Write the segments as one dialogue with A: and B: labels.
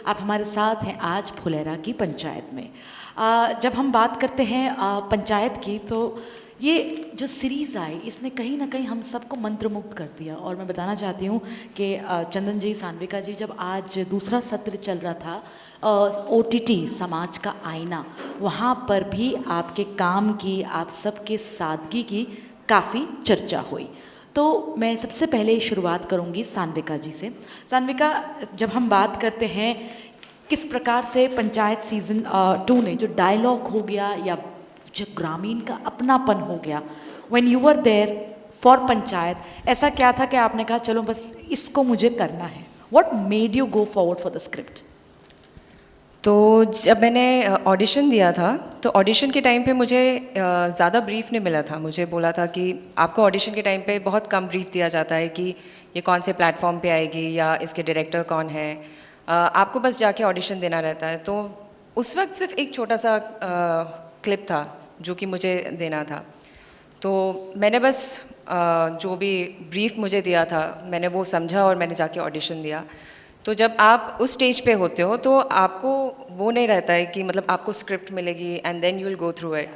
A: आप हमारे साथ हैं आज फुलेरा की पंचायत में। जब हम बात करते हैं पंचायत की, तो ये जो सीरीज़ आई इसने कहीं ना कहीं हम सबको मंत्रमुग्ध कर दिया। और मैं बताना चाहती हूँ कि चंदन जी, सान्विका जी, जब आज दूसरा सत्र चल रहा था OTT समाज का आईना, वहाँ पर भी आपके काम की, आप सबके सादगी की काफ़ी चर्चा हुई। तो मैं सबसे पहले शुरुआत करूँगी सान्विका जी से। सान्विका, जब हम बात करते हैं किस प्रकार से पंचायत सीज़न 2 ने जो डायलॉग हो गया या जो ग्रामीण का अपनापन हो गया, when you were there for Panchayat, ऐसा क्या था कि आपने कहा चलो बस इसको मुझे करना है? What made you go forward for the script?
B: तो जब मैंने ऑडिशन दिया था, तो ऑडिशन के टाइम पे मुझे ज़्यादा ब्रीफ नहीं मिला था। मुझे बोला था कि आपको ऑडिशन के टाइम पे बहुत कम ब्रीफ दिया जाता है कि ये कौन से प्लेटफॉर्म पे आएगी या इसके डायरेक्टर कौन है। आपको बस जाके ऑडिशन देना रहता है। तो उस वक्त सिर्फ एक छोटा सा क्लिप था जो कि मुझे देना था। तो मैंने बस जो भी ब्रीफ मुझे दिया था मैंने वो समझा और मैंने जाके ऑडिशन दिया। तो जब आप उस स्टेज पे होते हो तो आपको वो नहीं रहता है कि मतलब आपको स्क्रिप्ट मिलेगी and then you will go through it.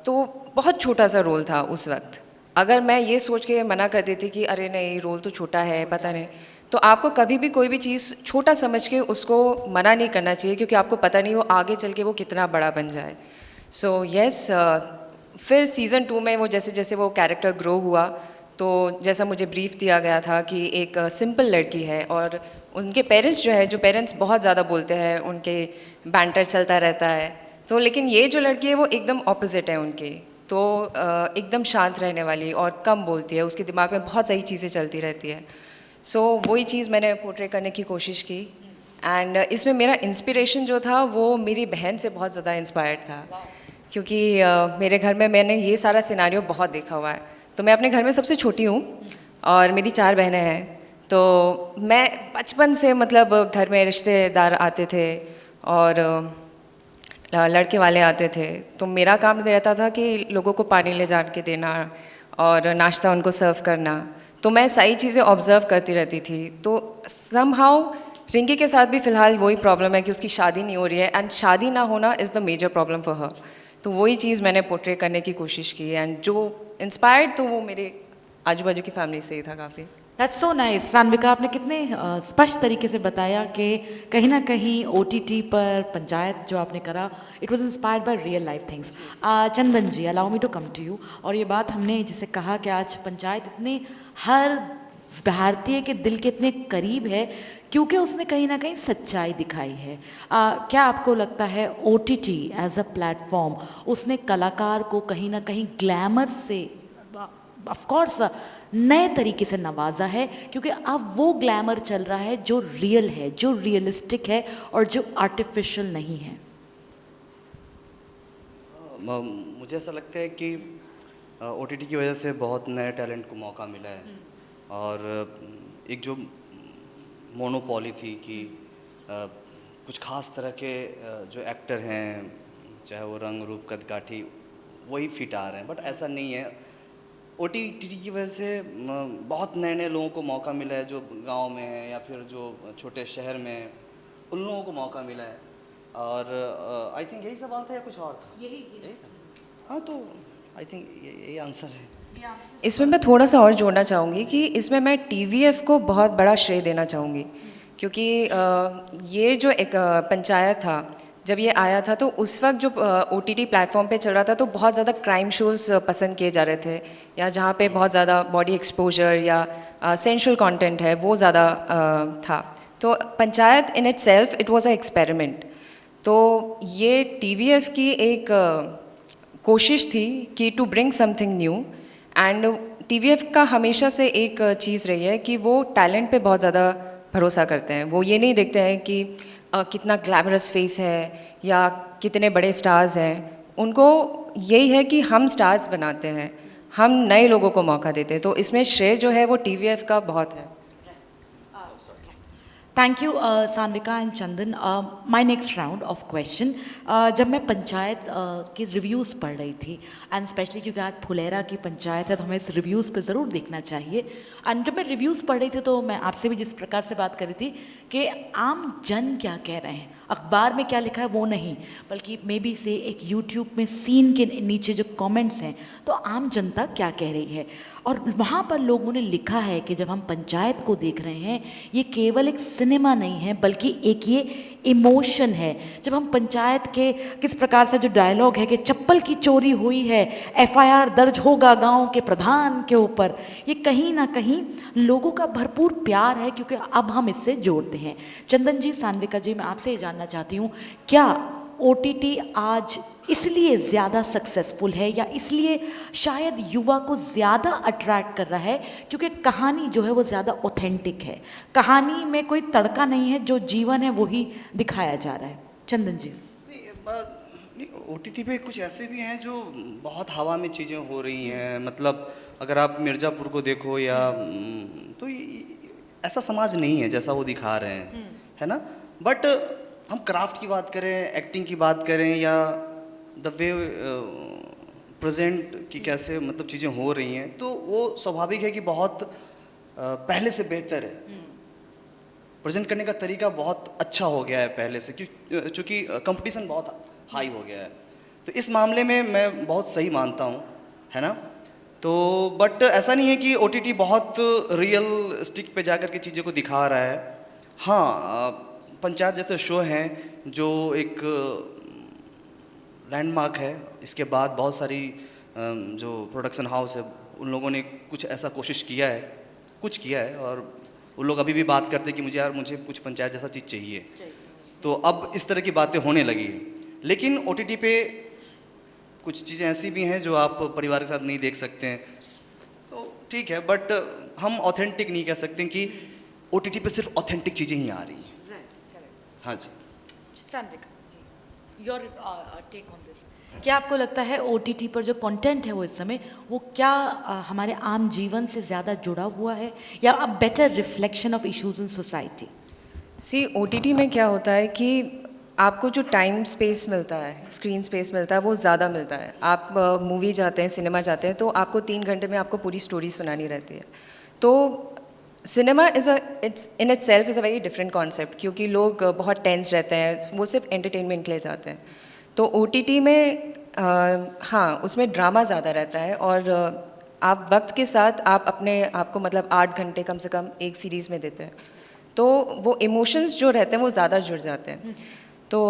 B: तो बहुत छोटा सा रोल था उस वक्त। अगर मैं ये सोच के मना कर देती कि अरे नहीं रोल तो छोटा है, पता नहीं, तो आपको कभी भी कोई भी चीज़ छोटा समझ के उसको मना नहीं करना चाहिए, क्योंकि आपको पता नहीं वो आगे चल के वो कितना बड़ा बन जाए। सो यस, फिर सीज़न 2 में वो जैसे जैसे वो कैरेक्टर ग्रो हुआ, तो जैसा मुझे ब्रीफ दिया गया था कि एक सिंपल लड़की है और उनके पेरेंट्स जो है, जो पेरेंट्स बहुत ज़्यादा बोलते हैं, उनके बैंटर चलता रहता है, तो लेकिन ये जो लड़की है वो एकदम ऑपोजिट है उनके। तो एकदम शांत रहने वाली और कम बोलती है, उसके दिमाग में बहुत सारी चीज़ें चलती रहती है। सो वही चीज़ मैंने पोर्ट्रे करने की कोशिश की। एंड इसमें मेरा इंस्पिरेशन जो था वो मेरी बहन से बहुत ज़्यादा इंस्पायर्ड था, क्योंकि मेरे घर में मैंने ये सारा सिनारियो बहुत देखा हुआ है। तो मैं अपने घर में सबसे छोटी हूँ और मेरी 4 बहनें हैं। तो मैं बचपन से मतलब घर में रिश्तेदार आते थे और लड़के वाले आते थे, तो मेरा काम रहता था कि लोगों को पानी ले जा के देना और नाश्ता उनको सर्व करना। तो मैं सारी चीज़ें ऑब्ज़र्व करती रहती थी। तो समहाउ रिंकी के साथ भी फ़िलहाल वही प्रॉब्लम है कि उसकी शादी नहीं हो रही है, एंड शादी ना होना is the major problem for her. तो वही चीज़ मैंने पोर्ट्रे करने की कोशिश की, एंड जो इंस्पायर्ड तो वो मेरे आजू बाजू की फैमिली से ही था काफ़ी।
A: That's so nice. सान्विका, आपने कितने स्पष्ट तरीके से बताया कि कहीं ना कहीं OTT पर पंचायत जो आपने करा, it was inspired by real life things. Chandan ji, allow me to come to you. और ये बात हमने जैसे कहा कि आज पंचायत इतनी हर भारतीय के दिल के इतने करीब है क्योंकि उसने कहीं ना कहीं सच्चाई दिखाई है। क्या आपको लगता है OTT एज अ प्लेटफॉर्म उसने कलाकार को कहीं ना कहीं ग्लैमर से ऑफ कोर्स नए तरीके से नवाजा है, क्योंकि अब वो ग्लैमर चल रहा है जो रियल है, जो रियलिस्टिक है और जो आर्टिफिशियल नहीं है?
C: मुझे ऐसा लगता है कि OTT की वजह से बहुत नए टैलेंट को मौका मिला है। और एक जो मोनोपोली थी कि कुछ ख़ास तरह के जो एक्टर हैं, चाहे वो रंग रूप कदकाठी, वही फिट आ रहे हैं, बट ऐसा नहीं है। OTT की वजह से बहुत नए नए लोगों को मौका मिला है, जो गांव में है या फिर जो छोटे शहर में है, उन लोगों को मौका मिला है। और आई थिंक यही सवाल था या कुछ और था? यही था। हाँ, तो आई थिंक यही आंसर है।
B: इसमें मैं थोड़ा सा और जोड़ना चाहूँगी कि इसमें मैं TVF को बहुत बड़ा श्रेय देना चाहूँगी, क्योंकि ये जो एक पंचायत था, जब ये आया था तो उस वक्त जो OTT प्लेटफॉर्म पे चल रहा था तो बहुत ज़्यादा क्राइम शोज़ पसंद किए जा रहे थे, या जहाँ पे बहुत ज़्यादा बॉडी एक्सपोजर या सेंशुअल कंटेंट है वो ज़्यादा था। तो Panchayat in itself it was a experiment. तो ये TVF की एक कोशिश थी कि to bring something new. And TVF का हमेशा से एक चीज़ रही है कि वो टैलेंट पे बहुत ज़्यादा भरोसा करते हैं। वो ये नहीं देखते हैं कि कितना ग्लैमरस फेस है या कितने बड़े स्टार्स हैं। उनको यही है कि हम स्टार्स बनाते हैं, हम नए लोगों को मौका देते हैं। तो इसमें श्रेय जो है वो TVF का बहुत है।
A: Thank you Sanvika and Chandan. My next round of question, जब मैं पंचायत के रिव्यूज़ पढ़ रही थी, एंड स्पेशली क्योंकि आज फुलेरा की पंचायत है तो हमें इस रिव्यूज़ पे ज़रूर देखना चाहिए. एंड जब मैं रिव्यूज़ पढ़ रही थी तो मैं आपसे भी जिस प्रकार से बात कर रही थी कि आम जन क्या कह रहे हैं, अखबार में क्या लिखा है वो नहीं, बल्कि मे बी से एक यूट्यूब में सीन के नीचे जो कमेंट्स हैं तो आम जनता क्या कह रही है. और वहाँ पर लोगों ने लिखा है कि जब हम पंचायत को देख रहे हैं ये केवल एक सिनेमा नहीं है बल्कि एक ये इमोशन है. जब हम पंचायत के किस प्रकार से जो डायलॉग है कि चप्पल की चोरी हुई है, एफआईआर दर्ज होगा गांव के प्रधान के ऊपर, ये कहीं ना कहीं लोगों का भरपूर प्यार है क्योंकि अब हम इससे जोड़ते हैं. चंदन जी, सान्विका जी, मैं आपसे ये जानना चाहती हूँ, क्या ओटीटी आज इसलिए ज़्यादा सक्सेसफुल है या इसलिए शायद युवा को ज़्यादा अट्रैक्ट कर रहा है क्योंकि कहानी जो है वो ज़्यादा ऑथेंटिक है, कहानी में कोई तड़का नहीं है, जो जीवन है वही दिखाया जा रहा है. चंदन जी.
C: ओटीटी पे कुछ ऐसे भी हैं जो बहुत हवा में चीज़ें हो रही हैं. मतलब अगर आप मिर्ज़ापुर को देखो या तो ऐसा समाज नहीं है जैसा वो दिखा रहे हैं, है ना. बट हम क्राफ्ट की बात करें, एक्टिंग की बात करें या द वे प्रेजेंट की कैसे मतलब चीज़ें हो रही हैं, तो वो स्वाभाविक है कि बहुत पहले से बेहतर है. प्रेजेंट करने का तरीका बहुत अच्छा हो गया है पहले से, क्योंकि कंपटीशन बहुत हाई हो गया है. तो इस मामले में मैं बहुत सही मानता हूँ, है ना. तो बट ऐसा नहीं है कि ओटीटी बहुत रियल स्टिक पे जाकर के चीज़ों को दिखा रहा है. हाँ, पंचायत जैसे शो हैं जो एक लैंडमार्क है. इसके बाद बहुत सारी जो प्रोडक्शन हाउस है उन लोगों ने कुछ ऐसा कोशिश किया है और उन लोग अभी भी बात करते हैं कि मुझे कुछ पंचायत जैसा चीज़ चाहिए. तो अब इस तरह की बातें होने लगी हैं. लेकिन ओटीटी पे कुछ चीज़ें ऐसी भी हैं जो आप परिवार के साथ नहीं देख सकते हैं, तो ठीक है. बट हम ऑथेंटिक नहीं कह सकते कि ओटीटी पे सिर्फ ऑथेंटिक चीज़ें ही आ रही हैं. हाँ जी.
A: Your take on this. क्या आपको लगता है ओटीटी पर जो कंटेंट है वो इस समय वो क्या हमारे आम जीवन से ज़्यादा जुड़ा हुआ है या a better reflection of issues in society?
B: See, OTT में क्या होता है कि आपको जो टाइम स्पेस मिलता है, स्क्रीन स्पेस मिलता है, वो ज़्यादा मिलता है. आप मूवी जाते हैं, सिनेमा जाते हैं तो आपको 3 घंटे में आपको पूरी स्टोरी सुनानी रहती है. तो cinema it's in it self is a very different concept, क्योंकि लोग बहुत टेंस रहते हैं, वो सिर्फ एंटरटेनमेंट के लिए जाते हैं. तो ओटीटी में हाँ, उसमें ड्रामा ज़्यादा रहता है और आप वक्त के साथ आप अपने आप को मतलब 8 घंटे कम से कम एक सीरीज़ में देते हैं, तो वो इमोशंस जो रहते हैं वो ज़्यादा जुड़ जाते हैं. तो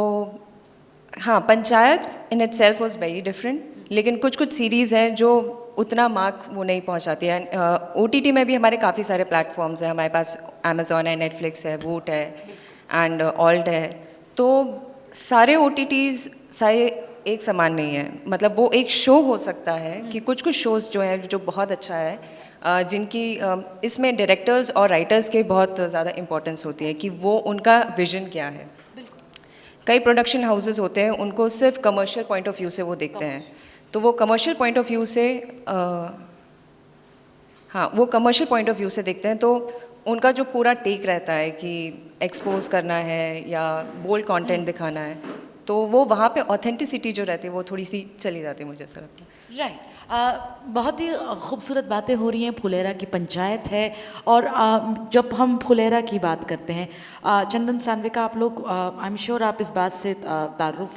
B: हाँ, panchayat in it self was very different, लेकिन कुछ सीरीज़ हैं जो उतना मार्क वो नहीं पहुंचाती है. ओटीटी में भी हमारे काफ़ी सारे प्लेटफॉर्म्स हैं. हमारे पास अमेज़ॉन है, नेटफ्लिक्स है, वूट है एंड ऑल्ट है. तो सारे ओटीटीज़ सारे एक समान नहीं है. मतलब वो एक शो हो सकता है कि कुछ शोज़ जो हैं जो बहुत अच्छा है, जिनकी इसमें डायरेक्टर्स और राइटर्स के बहुत ज़्यादा इम्पोर्टेंस होती है कि वो उनका विजन क्या है. कई प्रोडक्शन हाउसेस होते हैं, उनको सिर्फ कमर्शियल पॉइंट ऑफ व्यू से वो देखते हैं. तो वो कमर्शियल पॉइंट ऑफ व्यू से वो कमर्शियल पॉइंट ऑफ व्यू से देखते हैं, तो उनका जो पूरा टेक रहता है कि एक्सपोज करना है या बोल्ड कंटेंट दिखाना है, तो वो वहाँ पे ऑथेंटिसिटी जो रहती है वो थोड़ी सी चली जाती है, मुझे ऐसा लगता है.
A: राइट. बहुत ही खूबसूरत बातें हो रही हैं. फुलेरा की पंचायत है और जब हम फुलेरा की बात करते हैं, चंदन, सान्विका, आप लोग आई एम श्योर आप इस बात से तारुफ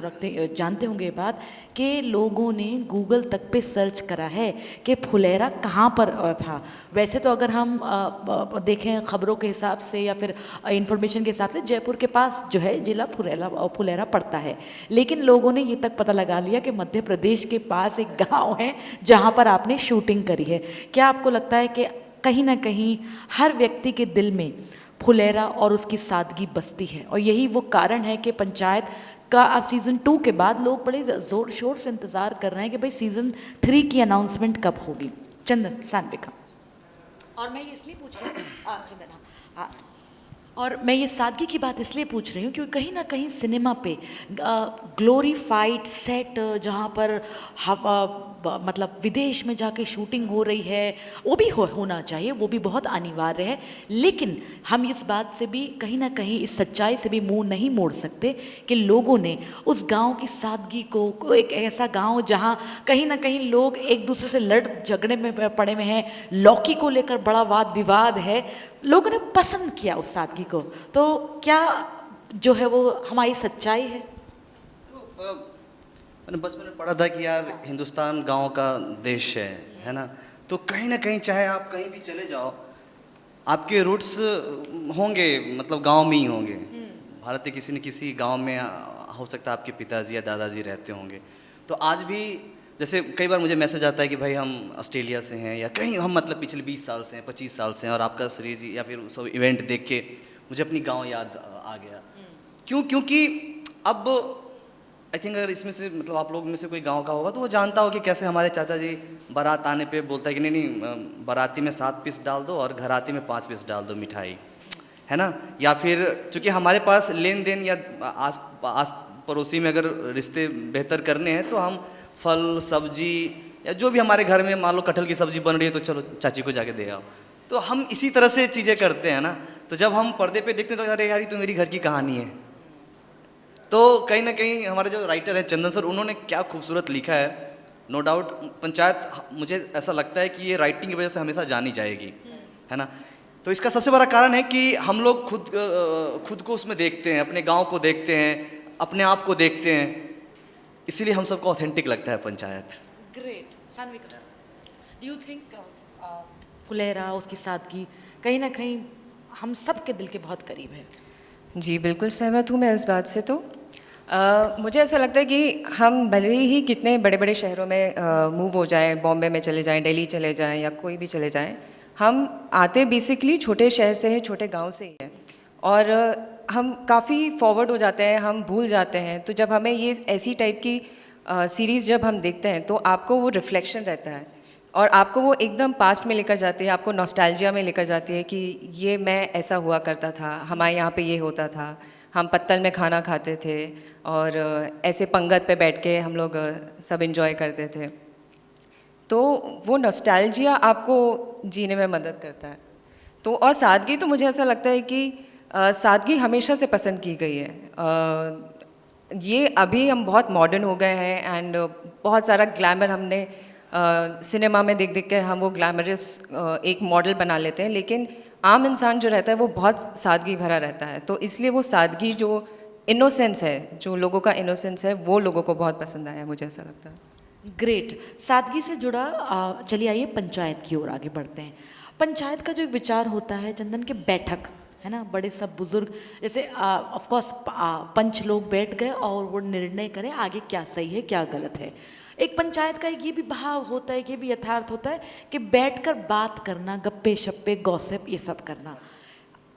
A: जानते होंगे ये बात कि लोगों ने गूगल तक पे सर्च करा है कि फुलेरा कहाँ पर था. वैसे तो अगर हम देखें खबरों के हिसाब से या फिर इंफॉर्मेशन के हिसाब से जयपुर के पास जो है जिला फुलेरा पड़ता है, लेकिन लोगों ने ये तक पता लगा लिया कि मध्य प्रदेश के पास एक गांव है जहां पर आपने शूटिंग करी है. क्या आपको लगता है कि कहीं ना कहीं हर व्यक्ति के दिल में फुलेरा और उसकी सादगी बसती है और यही वो कारण है कि पंचायत का अब सीज़न 2 के बाद लोग बड़े ज़ोर शोर से इंतज़ार कर रहे हैं कि भाई सीज़न 3 की अनाउंसमेंट कब होगी? चंदन, सान्विका. और मैं ये इसलिए पूछ रही हूँ और मैं ये सादगी की बात इसलिए पूछ रही हूँ क्योंकि कहीं ना कहीं सिनेमा पे ग्लोरीफाइड सेट जहाँ पर मतलब विदेश में जाके शूटिंग हो रही है, वो भी होना चाहिए, वो भी बहुत अनिवार्य है, लेकिन हम इस बात से भी कहीं ना कहीं, इस सच्चाई से भी मुंह नहीं मोड़ सकते कि लोगों ने उस गांव की सादगी को, एक ऐसा गांव जहां कहीं ना कहीं लोग एक दूसरे से लड़ झगड़े में पड़े हुए हैं, लौकी को लेकर बड़ा वाद विवाद है, लोगों ने पसंद किया उस सादगी को। तो क्या जो है वो हमारी सच्चाई है?
C: मैंने पढ़ा था कि यार हिंदुस्तान गांव का देश है ना। तो कहीं ना कहीं चाहे आप कहीं भी चले जाओ, आपके रूट्स होंगे, मतलब गांव में ही होंगे। भारत के किसी न किसी गांव में हो सकता है आपके पिताजी या दादाजी रहते होंगे। तो आज भी जैसे कई बार मुझे मैसेज आता है कि भाई हम ऑस्ट्रेलिया से हैं, या कहीं हम मतलब पिछले 20 साल से हैं, 25 साल से हैं, और आपका सीरीज या फिर सब इवेंट देख के मुझे अपनी गांव याद आ गया। क्योंकि अब आई थिंक अगर इसमें से मतलब आप लोग में से कोई गांव का होगा तो वो जानता हो कि कैसे हमारे चाचा जी बारात आने पे बोलता है कि नहीं बाराती में 7 पीस डाल दो और घराती में 5 पीस डाल दो मिठाई, है ना। या फिर चूँकि हमारे पास लेन देन या आस पड़ोसी में अगर रिश्ते बेहतर करने हैं तो हम फल सब्जी या जो भी हमारे घर में मान लो कटहल की सब्जी बन रही है तो चलो चाची को जाके दे आओ। तो हम इसी तरह से चीज़ें करते हैं ना। तो जब हम पर्दे पे देखते हैं तो अरे यार ये तो मेरी घर की कहानी है। तो कहीं ना कहीं हमारे जो राइटर है चंदन सर, उन्होंने क्या खूबसूरत लिखा है। नो डाउट पंचायत, मुझे ऐसा लगता है कि ये राइटिंग की वजह से हमेशा जानी जाएगी, है ना। तो इसका सबसे बड़ा कारण है कि हम लोग खुद को उसमें देखते हैं, अपने गांव को देखते हैं, अपने आप को देखते हैं, इसीलिए हम सबको ऑथेंटिक लगता है panchayat.
A: Great. Sanvika, do you think Phulera, उसकी सादगी कहीं ना कहीं हम सब के दिल के बहुत करीब है?
B: जी बिल्कुल सहमत हूँ मैं इस बात से। तो मुझे ऐसा लगता है कि हम भले ही कितने बड़े बड़े शहरों में मूव हो जाएं, बॉम्बे में चले जाएं, दिल्ली चले जाएं या कोई भी चले जाएं, हम आते बेसिकली छोटे शहर से हैं, छोटे गांव से ही हैं, और हम काफ़ी फॉरवर्ड हो जाते हैं, हम भूल जाते हैं। तो जब हमें ये ऐसी टाइप की सीरीज़ जब हम देखते हैं तो आपको वो रिफ्लेक्शन रहता है और आपको वो एकदम पास्ट में लेकर जाती है, आपको नॉस्टैल्जिया में लेकर जाती है कि ये मैं ऐसा हुआ करता था, हमारे यहाँ पे ये होता था, हम पत्तल में खाना खाते थे और ऐसे पंगत पे बैठ के हम लोग सब इन्जॉय करते थे। तो वो नॉस्टैल्जिया आपको जीने में मदद करता है। तो और सादगी, तो मुझे ऐसा लगता है कि सादगी हमेशा से पसंद की गई है। ये अभी हम बहुत मॉडर्न हो गए हैं एंड बहुत सारा ग्लैमर हमने सिनेमा में देख देख के हम वो ग्लैमरस एक मॉडल बना लेते हैं, लेकिन आम इंसान जो रहता है वो बहुत सादगी भरा रहता है। तो इसलिए वो सादगी, जो इनोसेंस है, जो लोगों का इनोसेंस है, वो लोगों को बहुत पसंद आया, मुझे ऐसा लगता है।
A: ग्रेट। सादगी से जुड़ा चलिए आइए पंचायत की ओर आगे बढ़ते हैं। पंचायत का जो एक विचार होता है चंदन के, बैठक है ना, बड़े सब बुजुर्ग जैसे ऑफ कोर्स पंच लोग बैठ गए और वो निर्णय करें आगे क्या सही है क्या गलत है। एक पंचायत का एक ये भी भाव होता है, ये भी यथार्थ होता है कि बैठकर बात करना, गप्पे शप्पे गॉसिप ये सब करना।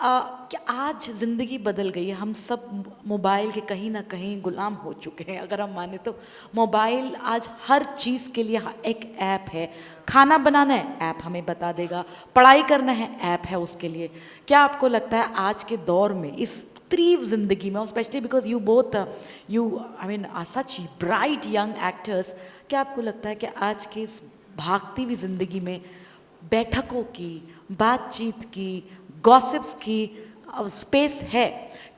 A: क्या आज ज़िंदगी बदल गई है, हम सब मोबाइल के कहीं ना कहीं गुलाम हो चुके हैं। अगर हम माने तो मोबाइल आज हर चीज़ के लिए एक ऐप है। खाना बनाना है, ऐप हमें बता देगा, पढ़ाई करना है, ऐप है उसके लिए। क्या आपको लगता है आज के दौर में, इस तीव्र जिंदगी में, specially because you both you I mean such bright young actors, क्या आपको लगता है कि आज की इस भागती हुई जिंदगी में बैठकों की, बातचीत की, गॉसिप्स की स्पेस है?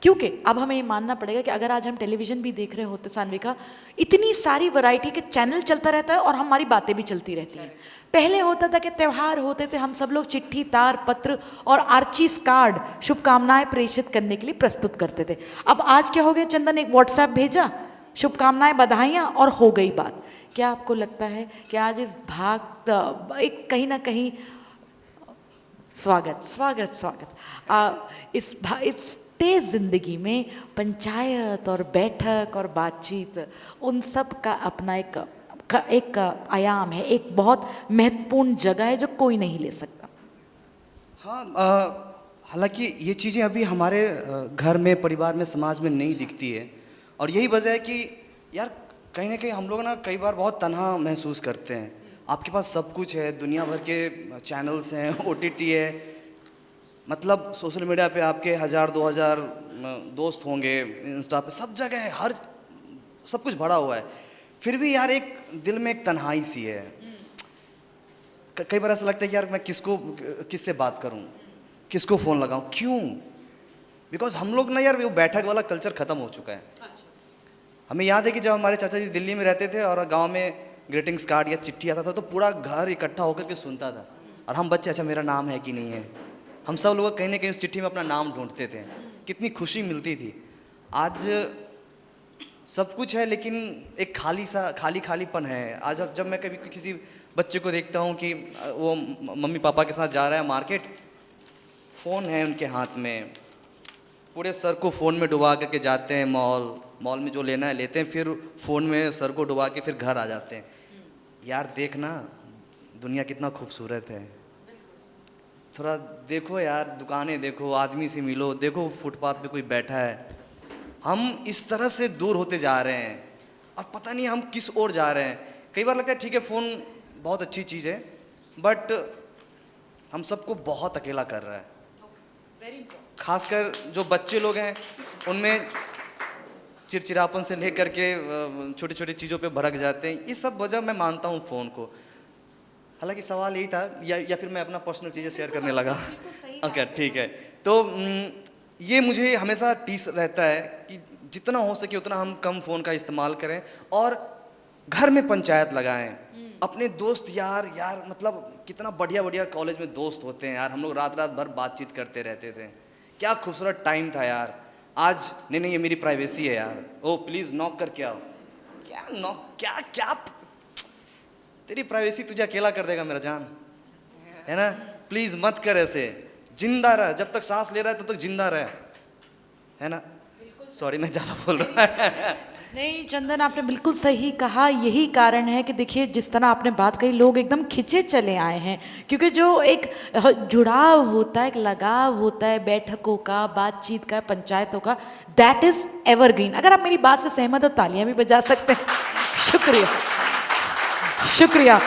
A: क्योंकि अब हमें ये मानना पड़ेगा कि अगर आज हम टेलीविज़न भी देख रहे होते सान्विका, इतनी सारी वैरायटी के चैनल चलता रहता है और हमारी बातें भी चलती रहती हैं। पहले होता था कि त्यौहार होते थे, हम सब लोग चिट्ठी, तार पत्र और आर्चीज कार्ड, शुभकामनाएं प्रेषित करने के लिए प्रस्तुत करते थे। अब आज क्या हो गया चंदन, एक व्हाट्सएप भेजा, शुभकामनाएं, बधाइयाँ और हो गई बात। क्या आपको लगता है कि आज इस एक कहीं ना कहीं स्वागत इस तेज जिंदगी में पंचायत और बैठक और बातचीत, उन सब का अपना एक आयाम है, एक बहुत महत्वपूर्ण जगह है जो कोई नहीं ले सकता।
C: हाँ, हालांकि ये चीज़ें अभी हमारे घर में, परिवार में, समाज में नहीं दिखती है, और यही वजह है कि यार कहीं ना कहीं हम लोग ना कई बार बहुत तन्हा महसूस करते हैं। आपके पास सब कुछ है, दुनिया भर के चैनल्स हैं, OTT है, मतलब सोशल मीडिया पे आपके 1000-2000 दोस्त होंगे, इंस्टा पे सब जगह है, हर सब कुछ भरा हुआ है। फिर भी यार एक दिल में एक तन्हाई सी है। कई बार ऐसा लगता है कि यार मैं किससे बात करूं, किसको फ़ोन लगाऊं, क्यों? बिकॉज हम लोग ना यार वो बैठक वाला कल्चर ख़त्म हो चुका है। हमें याद है कि जब हमारे चाचा जी दिल्ली में रहते थे और गांव में ग्रीटिंग्स कार्ड या चिट्ठी आता था तो पूरा घर इकट्ठा होकर के सुनता था, और हम बच्चे अच्छा मेरा नाम है कि नहीं है, हम सब लोग कहीं ना कहीं उस चिट्ठी में अपना नाम ढूंढते थे, कितनी खुशी मिलती थी। आज सब कुछ है लेकिन एक खालीपन है। आज जब मैं कभी किसी बच्चे को देखता हूँ कि वो मम्मी पापा के साथ जा रहा है मार्केट, फ़ोन है उनके हाथ में, पूरे सर को फ़ोन में डुबा करके जाते हैं मॉल में जो लेना है लेते हैं, फिर फ़ोन में सर को डुबा के फिर घर आ जाते हैं। यार देखना दुनिया कितना खूबसूरत है, थोड़ा देखो यार, दुकानें देखो, आदमी से मिलो, देखो फुटपाथ पे कोई बैठा है। हम इस तरह से दूर होते जा रहे हैं और पता नहीं हम किस ओर जा रहे हैं। कई बार लगता है ठीक है फ़ोन बहुत अच्छी चीज़ है, बट हम सबको बहुत अकेला कर रहा है। खासकर जो बच्चे लोग हैं उनमें चिड़चिड़ापन से लेकर के छोटी छोटी चीज़ों पे भड़क जाते हैं। ये सब वजह मैं मानता हूँ फ़ोन को। हालांकि सवाल यही था या फिर मैं अपना पर्सनल चीज़ें शेयर करने लगा? ओके ठीक है। तो ये मुझे हमेशा टीस रहता है कि जितना हो सके उतना हम कम फ़ोन का इस्तेमाल करें और घर में पंचायत लगाएं। अपने दोस्त यार मतलब कितना बढ़िया बढ़िया कॉलेज में दोस्त होते हैं यार, हम लोग रात भर बातचीत करते रहते थे, क्या खूबसूरत टाइम था यार। आज नहीं ये मेरी प्राइवेसी है यार, ओ प्लीज़ नॉक करके आओ। क्या नॉक, क्या तेरी प्राइवेसी तुझे अकेला कर देगा मेरा जान, है ना? प्लीज़ मत कर ऐसे, जिंदा रह, जब तक सांस ले रहा है तब तक जिंदा रह, है ना? सॉरी मैं ज़्यादा बोल रहा है।
A: नहीं चंदन, आपने बिल्कुल सही कहा। यही कारण है कि देखिए जिस तरह आपने बात कही, लोग एकदम खिंचे चले आए हैं, क्योंकि जो एक जुड़ाव होता है, एक लगाव होता है बैठकों का, बातचीत का, पंचायतों का, दैट इज़ एवरग्रीन। अगर आप मेरी बात से सहमत हो तालियां भी बजा सकते हैं। शुक्रिया।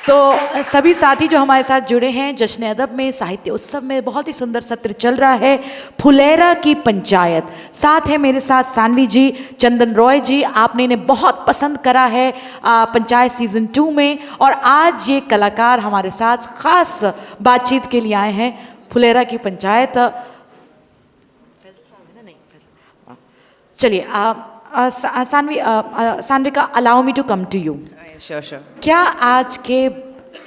A: तो सभी साथी जो हमारे साथ जुड़े हैं, जश्न अदब में, साहित्य उत्सव में बहुत ही सुंदर सत्र चल रहा है, फुलेरा की पंचायत। साथ है मेरे साथ सानवी जी, चंदन रॉय जी, आपने इन्हें बहुत पसंद करा है पंचायत सीज़न 2 में, और आज ये कलाकार हमारे साथ ख़ास बातचीत के लिए आए हैं। फुलेरा की पंचायत, चलिए सानवी का allow me to come to you.
B: Sure.
A: क्या आज के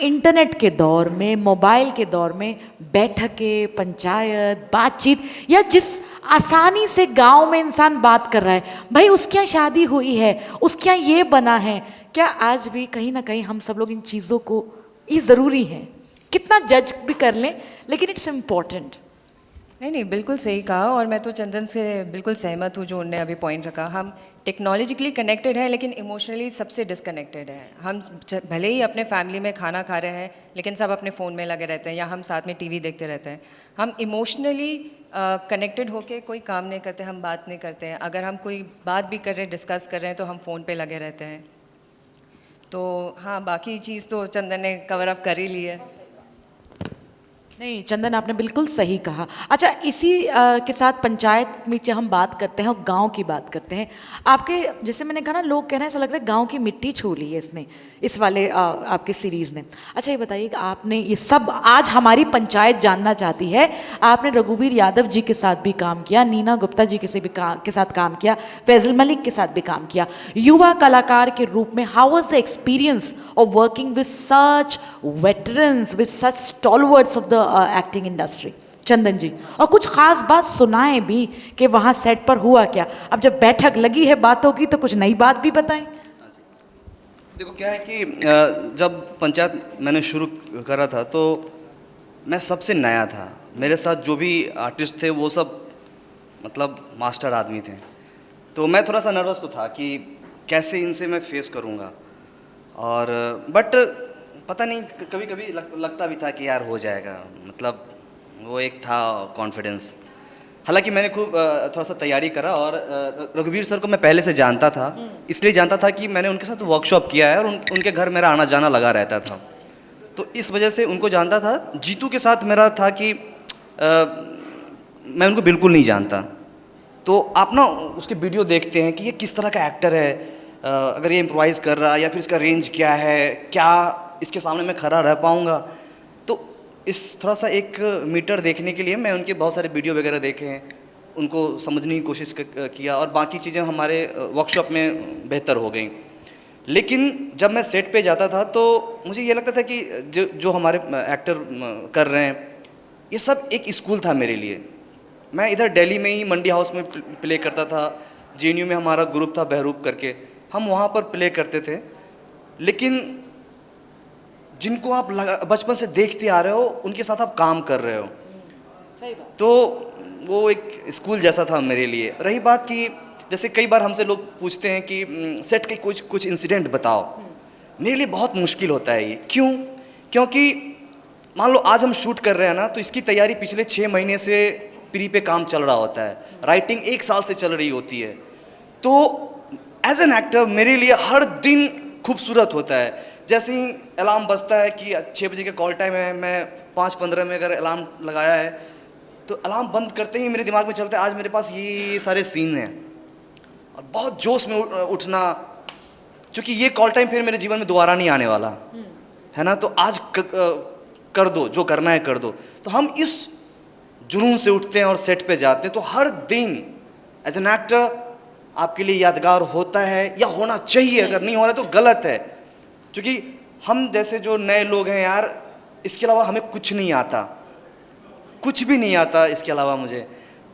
A: इंटरनेट के दौर में, मोबाइल के दौर में, बैठकें, पंचायत, बातचीत, या जिस आसानी से गांव में इंसान बात कर रहा है, भाई उसके यहाँ शादी हुई है, उसके यहाँ ये बना है, क्या आज भी कहीं ना कहीं हम सब लोग इन चीज़ों को, ये ज़रूरी है? कितना जज भी कर लें लेकिन इट्स इम्पॉर्टेंट।
B: नहीं बिल्कुल सही कहा, और मैं तो चंदन से बिल्कुल सहमत हूँ जो उनने अभी पॉइंट रखा। हम टेक्नोलॉजिकली कनेक्टेड हैं लेकिन इमोशनली सबसे डिसकनेक्टेड हैं। हम भले ही अपने फैमिली में खाना खा रहे हैं लेकिन सब अपने फ़ोन में लगे रहते हैं, या हम साथ में टीवी देखते रहते हैं। हम इमोशनली कनेक्टेड होके कोई काम नहीं करते, हम बात नहीं करते हैं। अगर हम कोई बात भी कर रहे हैं, डिस्कस कर रहे हैं, तो हम फ़ोन पे लगे रहते हैं। तो हाँ, बाकी चीज़ तो चंदन ने कवर अप कर ही ली है।
A: नहीं चंदन, आपने बिल्कुल सही कहा। अच्छा, इसी के साथ पंचायत में जब हम बात करते हैं और गांव की बात करते हैं, आपके जैसे मैंने कहा ना, लोग कह रहे हैं ऐसा लग रहा है गांव की मिट्टी छू ली है इसने, इस वाले आपके सीरीज़ ने। अच्छा ये बताइए कि आपने ये सब, आज हमारी पंचायत जानना चाहती है, आपने रघुवीर यादव जी के साथ भी काम किया, नीना गुप्ता जी के साथ काम किया, फैजल मलिक के साथ भी काम किया। युवा कलाकार के रूप में how was the experience of working with such veterans, with such stalwarts of the acting industry? Chandan ji, और कुछ खास बात सुनाएं भी कि वहाँ सेट पर हुआ क्या। अब जब बैठक लगी है बातों की तो कुछ नई बात भी बताएं।
C: देखो क्या है कि जब पंचायत मैंने शुरू करा था तो मैं सबसे नया था। मेरे साथ जो भी आर्टिस्ट थे वो सब मतलब मास्टर आदमी थे, तो मैं थोड़ा सा नर्वस तो था कि कैसे इनसे मैं फेस करूँगा। और बट पता नहीं, कभी कभी लगता भी था कि यार हो जाएगा, मतलब वो एक था कॉन्फिडेंस। हालांकि मैंने खूब थोड़ा सा तैयारी करा, और रघुवीर सर को मैं पहले से जानता था, इसलिए जानता था कि मैंने उनके साथ वर्कशॉप किया है और उनके घर मेरा आना जाना लगा रहता था, तो इस वजह से उनको जानता था। जीतू के साथ मेरा था कि मैं उनको बिल्कुल नहीं जानता, तो आप ना उसके वीडियो देखते हैं कि ये किस तरह का एक्टर है, अगर ये इम्प्रोवाइज़ कर रहा है या फिर इसका रेंज क्या है, क्या इसके सामने मैं खड़ा रह पाऊँगा। तो इस थोड़ा सा एक मीटर देखने के लिए मैं उनके बहुत सारे वीडियो वगैरह देखे हैं, उनको समझने की कोशिश किया और बाकी चीज़ें हमारे वर्कशॉप में बेहतर हो गई। लेकिन जब मैं सेट पे जाता था तो मुझे ये लगता था कि जो हमारे एक्टर कर रहे हैं ये सब एक स्कूल था मेरे लिए। मैं इधर दिल्ली में ही मंडी हाउस में प्ले करता था, JNU में हमारा ग्रुप था बहरूप करके, हम वहाँ पर प्ले करते थे। लेकिन जिनको आप बचपन से देखते आ रहे हो उनके साथ आप काम कर रहे हो,
A: सही बात।
C: तो वो एक स्कूल जैसा था मेरे लिए। रही बात कि जैसे कई बार हमसे लोग पूछते हैं कि सेट के कुछ इंसिडेंट बताओ, मेरे लिए बहुत मुश्किल होता है ये। क्यों? क्योंकि मान लो आज हम शूट कर रहे हैं ना, तो इसकी तैयारी पिछले 6 महीने से प्री पे काम चल रहा होता है, राइटिंग 1 साल से चल रही होती है। तो एज एन एक्टर मेरे लिए हर दिन खूबसूरत होता है। जैसे ही अलार्म बजता है कि 6 बजे का कॉल टाइम है, मैं 5:15 में अगर अलार्म लगाया है तो अलार्म बंद करते ही मेरे दिमाग में चलता है आज मेरे पास ये सारे सीन हैं, और बहुत जोश में उठना, क्योंकि ये कॉल टाइम फिर मेरे जीवन में दोबारा नहीं आने वाला है ना। तो आज कर दो, जो करना है कर दो। तो हम इस जुनून से उठते हैं और सेट पे जाते हैं। तो हर दिन एज एन एक्टर आपके लिए यादगार होता है या होना चाहिए, अगर नहीं हो रहा है तो गलत है। क्योंकि हम जैसे जो नए लोग हैं यार, इसके अलावा हमें कुछ नहीं आता, कुछ भी नहीं आता इसके अलावा मुझे।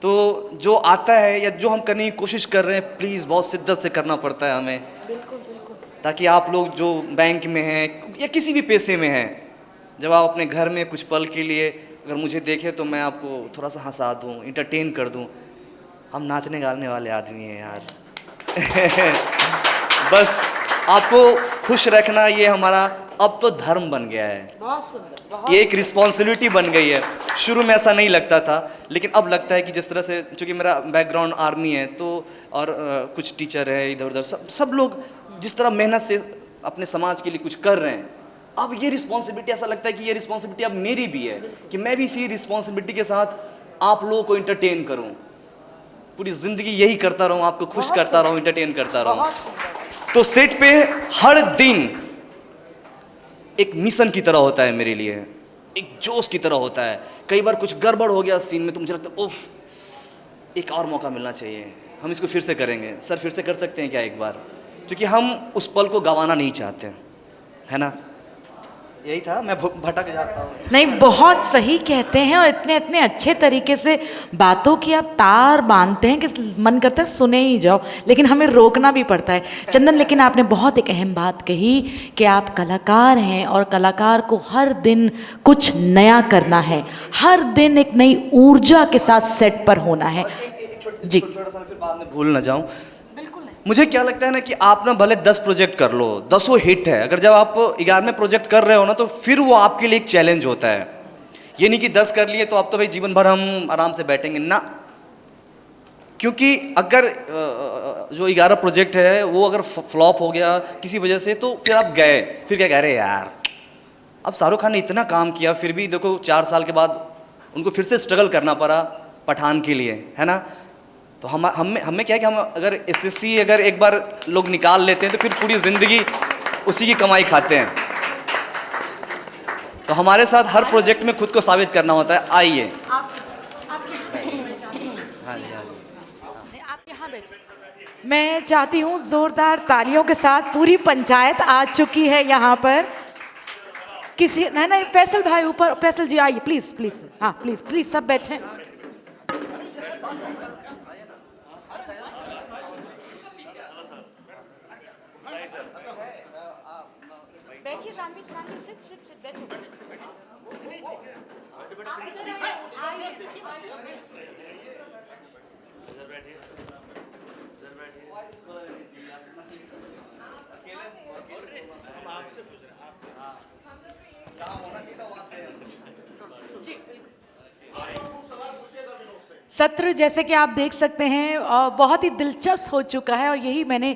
C: तो जो आता है या जो हम करने की कोशिश कर रहे हैं, प्लीज़ बहुत शिद्दत से करना पड़ता है हमें।
A: बिल्कुल बिल्कुल।
C: ताकि आप लोग जो बैंक में हैं या किसी भी पेशे में हैं, जब आप अपने घर में कुछ पल के लिए अगर मुझे देखें तो मैं आपको थोड़ा सा हंसा दूँ, इंटरटेन कर दूँ। हम नाचने गाने वाले आदमी हैं यार। बस आपको खुश रखना ये हमारा अब तो धर्म बन गया है।
A: बहुत सुंदर, बहुत
C: ये एक रिस्पॉन्सिबिलिटी बन गई है। शुरू में ऐसा नहीं लगता था, लेकिन अब लगता है कि जिस तरह से, चूँकि मेरा बैकग्राउंड आर्मी है तो और कुछ टीचर है इधर उधर, सब लोग जिस तरह मेहनत से अपने समाज के लिए कुछ कर रहे हैं, अब ये रिस्पॉन्सिबिलिटी ऐसा लगता है कि ये रिस्पॉन्सिबिलिटी अब मेरी भी है कि मैं भी इसी रिस्पॉन्सिबिलिटी के साथ आप लोगों को इंटरटेन करूँ, पूरी ज़िंदगी यही करता रहूँ, आपको खुश करता रहूँ, इंटरटेन करता रहूँ।
A: बहुत सुंदर।
C: तो सेट पे हर दिन एक मिशन की तरह होता है मेरे लिए, एक जोश की तरह होता है। कई बार कुछ गड़बड़ हो गया सीन में तो मुझे लगता है उफ, एक और मौका मिलना चाहिए, हम इसको फिर से करेंगे। सर फिर से कर सकते हैं क्या एक बार? क्योंकि हम उस पल को गंवाना नहीं चाहते, है ना। यही था, मैं भटक जाता हूँ।
A: नहीं, बहुत सही कहते हैं और इतने इतने अच्छे तरीके से बातों की आप तार बांधते हैं कि मन करता है सुने ही जाओ, लेकिन हमें रोकना भी पड़ता है। चंदन, लेकिन आपने बहुत एक अहम बात कही कि आप कलाकार हैं और कलाकार को हर दिन कुछ नया करना है, हर दिन एक नई ऊर्जा के साथ सेट पर होना है। जी,
C: छोटा सा फिर बाद में भूल ना जाऊँ। मुझे क्या लगता है ना कि आप ना भले 10 प्रोजेक्ट कर लो, 10 हिट है, अगर जब आप 11वें प्रोजेक्ट कर रहे हो ना तो फिर वो आपके लिए एक चैलेंज होता है। ये नहीं कि 10 कर लिए तो अब तो भाई जीवन भर हम आराम से बैठेंगे ना। क्योंकि अगर जो 11 प्रोजेक्ट है वो अगर फ्लॉप हो गया किसी वजह से तो फिर आप गए, फिर क्या कह रहे यार। अब शाहरुख खान ने इतना काम किया, फिर भी देखो 4 साल के बाद उनको फिर से स्ट्रगल करना पड़ा पठान के लिए, है ना। तो हमें क्या है कि हम अगर SSC अगर एक बार लोग निकाल लेते हैं तो फिर पूरी ज़िंदगी उसी की कमाई खाते हैं। तो हमारे साथ हर प्रोजेक्ट में खुद को साबित करना होता है। आइए
A: आप यहाँ बैठिए। मैं चाहती हूँ जोरदार तालियों के साथ, पूरी पंचायत आ चुकी है यहाँ पर। किसी नहीं, फैसल भाई ऊपर, फैसल जी आइए प्लीज प्लीज। हाँ प्लीज प्लीज सब बैठे। बैठिए, सानवी सानवी सिट बैठो। सत्र जैसे कि आप देख सकते हैं बहुत ही दिलचस्प हो चुका है, और यही मैंने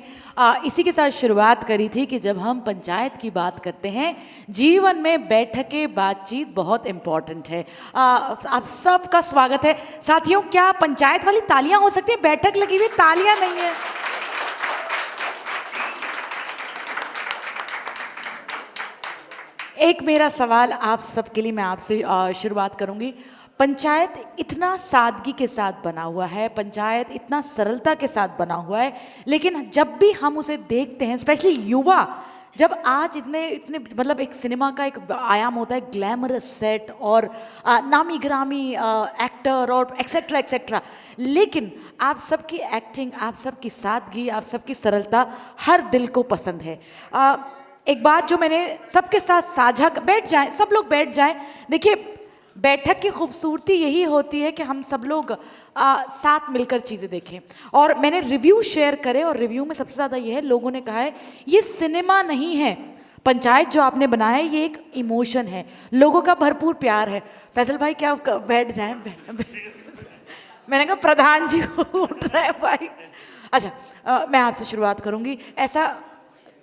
A: इसी के साथ शुरुआत करी थी कि जब हम पंचायत की बात करते हैं, जीवन में बैठकें बातचीत बहुत इम्पॉर्टेंट है। आप सबका स्वागत है साथियों। क्या पंचायत वाली तालियां हो सकती है? बैठक लगी हुई तालियां नहीं है। एक मेरा सवाल आप सबके लिए, मैं आपसे शुरुआत करूंगी। पंचायत इतना सादगी के साथ बना हुआ है, पंचायत इतना सरलता के साथ बना हुआ है, लेकिन जब भी हम उसे देखते हैं, स्पेशली युवा, जब आज इतने इतने मतलब एक सिनेमा का एक आयाम होता है ग्लैमरस सेट और नामी ग्रामी एक्टर और एक्सेट्रा एक्सेट्रा, लेकिन आप सबकी एक्टिंग, आप सबकी सादगी, आप सबकी सरलता हर दिल को पसंद है। एक बात जो मैंने सबके साथ साझा, बैठ जाएं सब लोग, बैठ जाएं। देखिए, बैठक की खूबसूरती यही होती है कि हम सब लोग साथ मिलकर चीज़ें देखें। और मैंने रिव्यू शेयर करे, और रिव्यू में सबसे ज़्यादा ये है, लोगों ने कहा है ये सिनेमा नहीं है, पंचायत जो आपने बनाया है ये एक इमोशन है, लोगों का भरपूर प्यार है। फैसल भाई क्या बैठ जाएं? मैंने कहा प्रधान जी उठ रहे हैं भाई। अच्छा, मैं आपसे शुरुआत करूंगी। ऐसा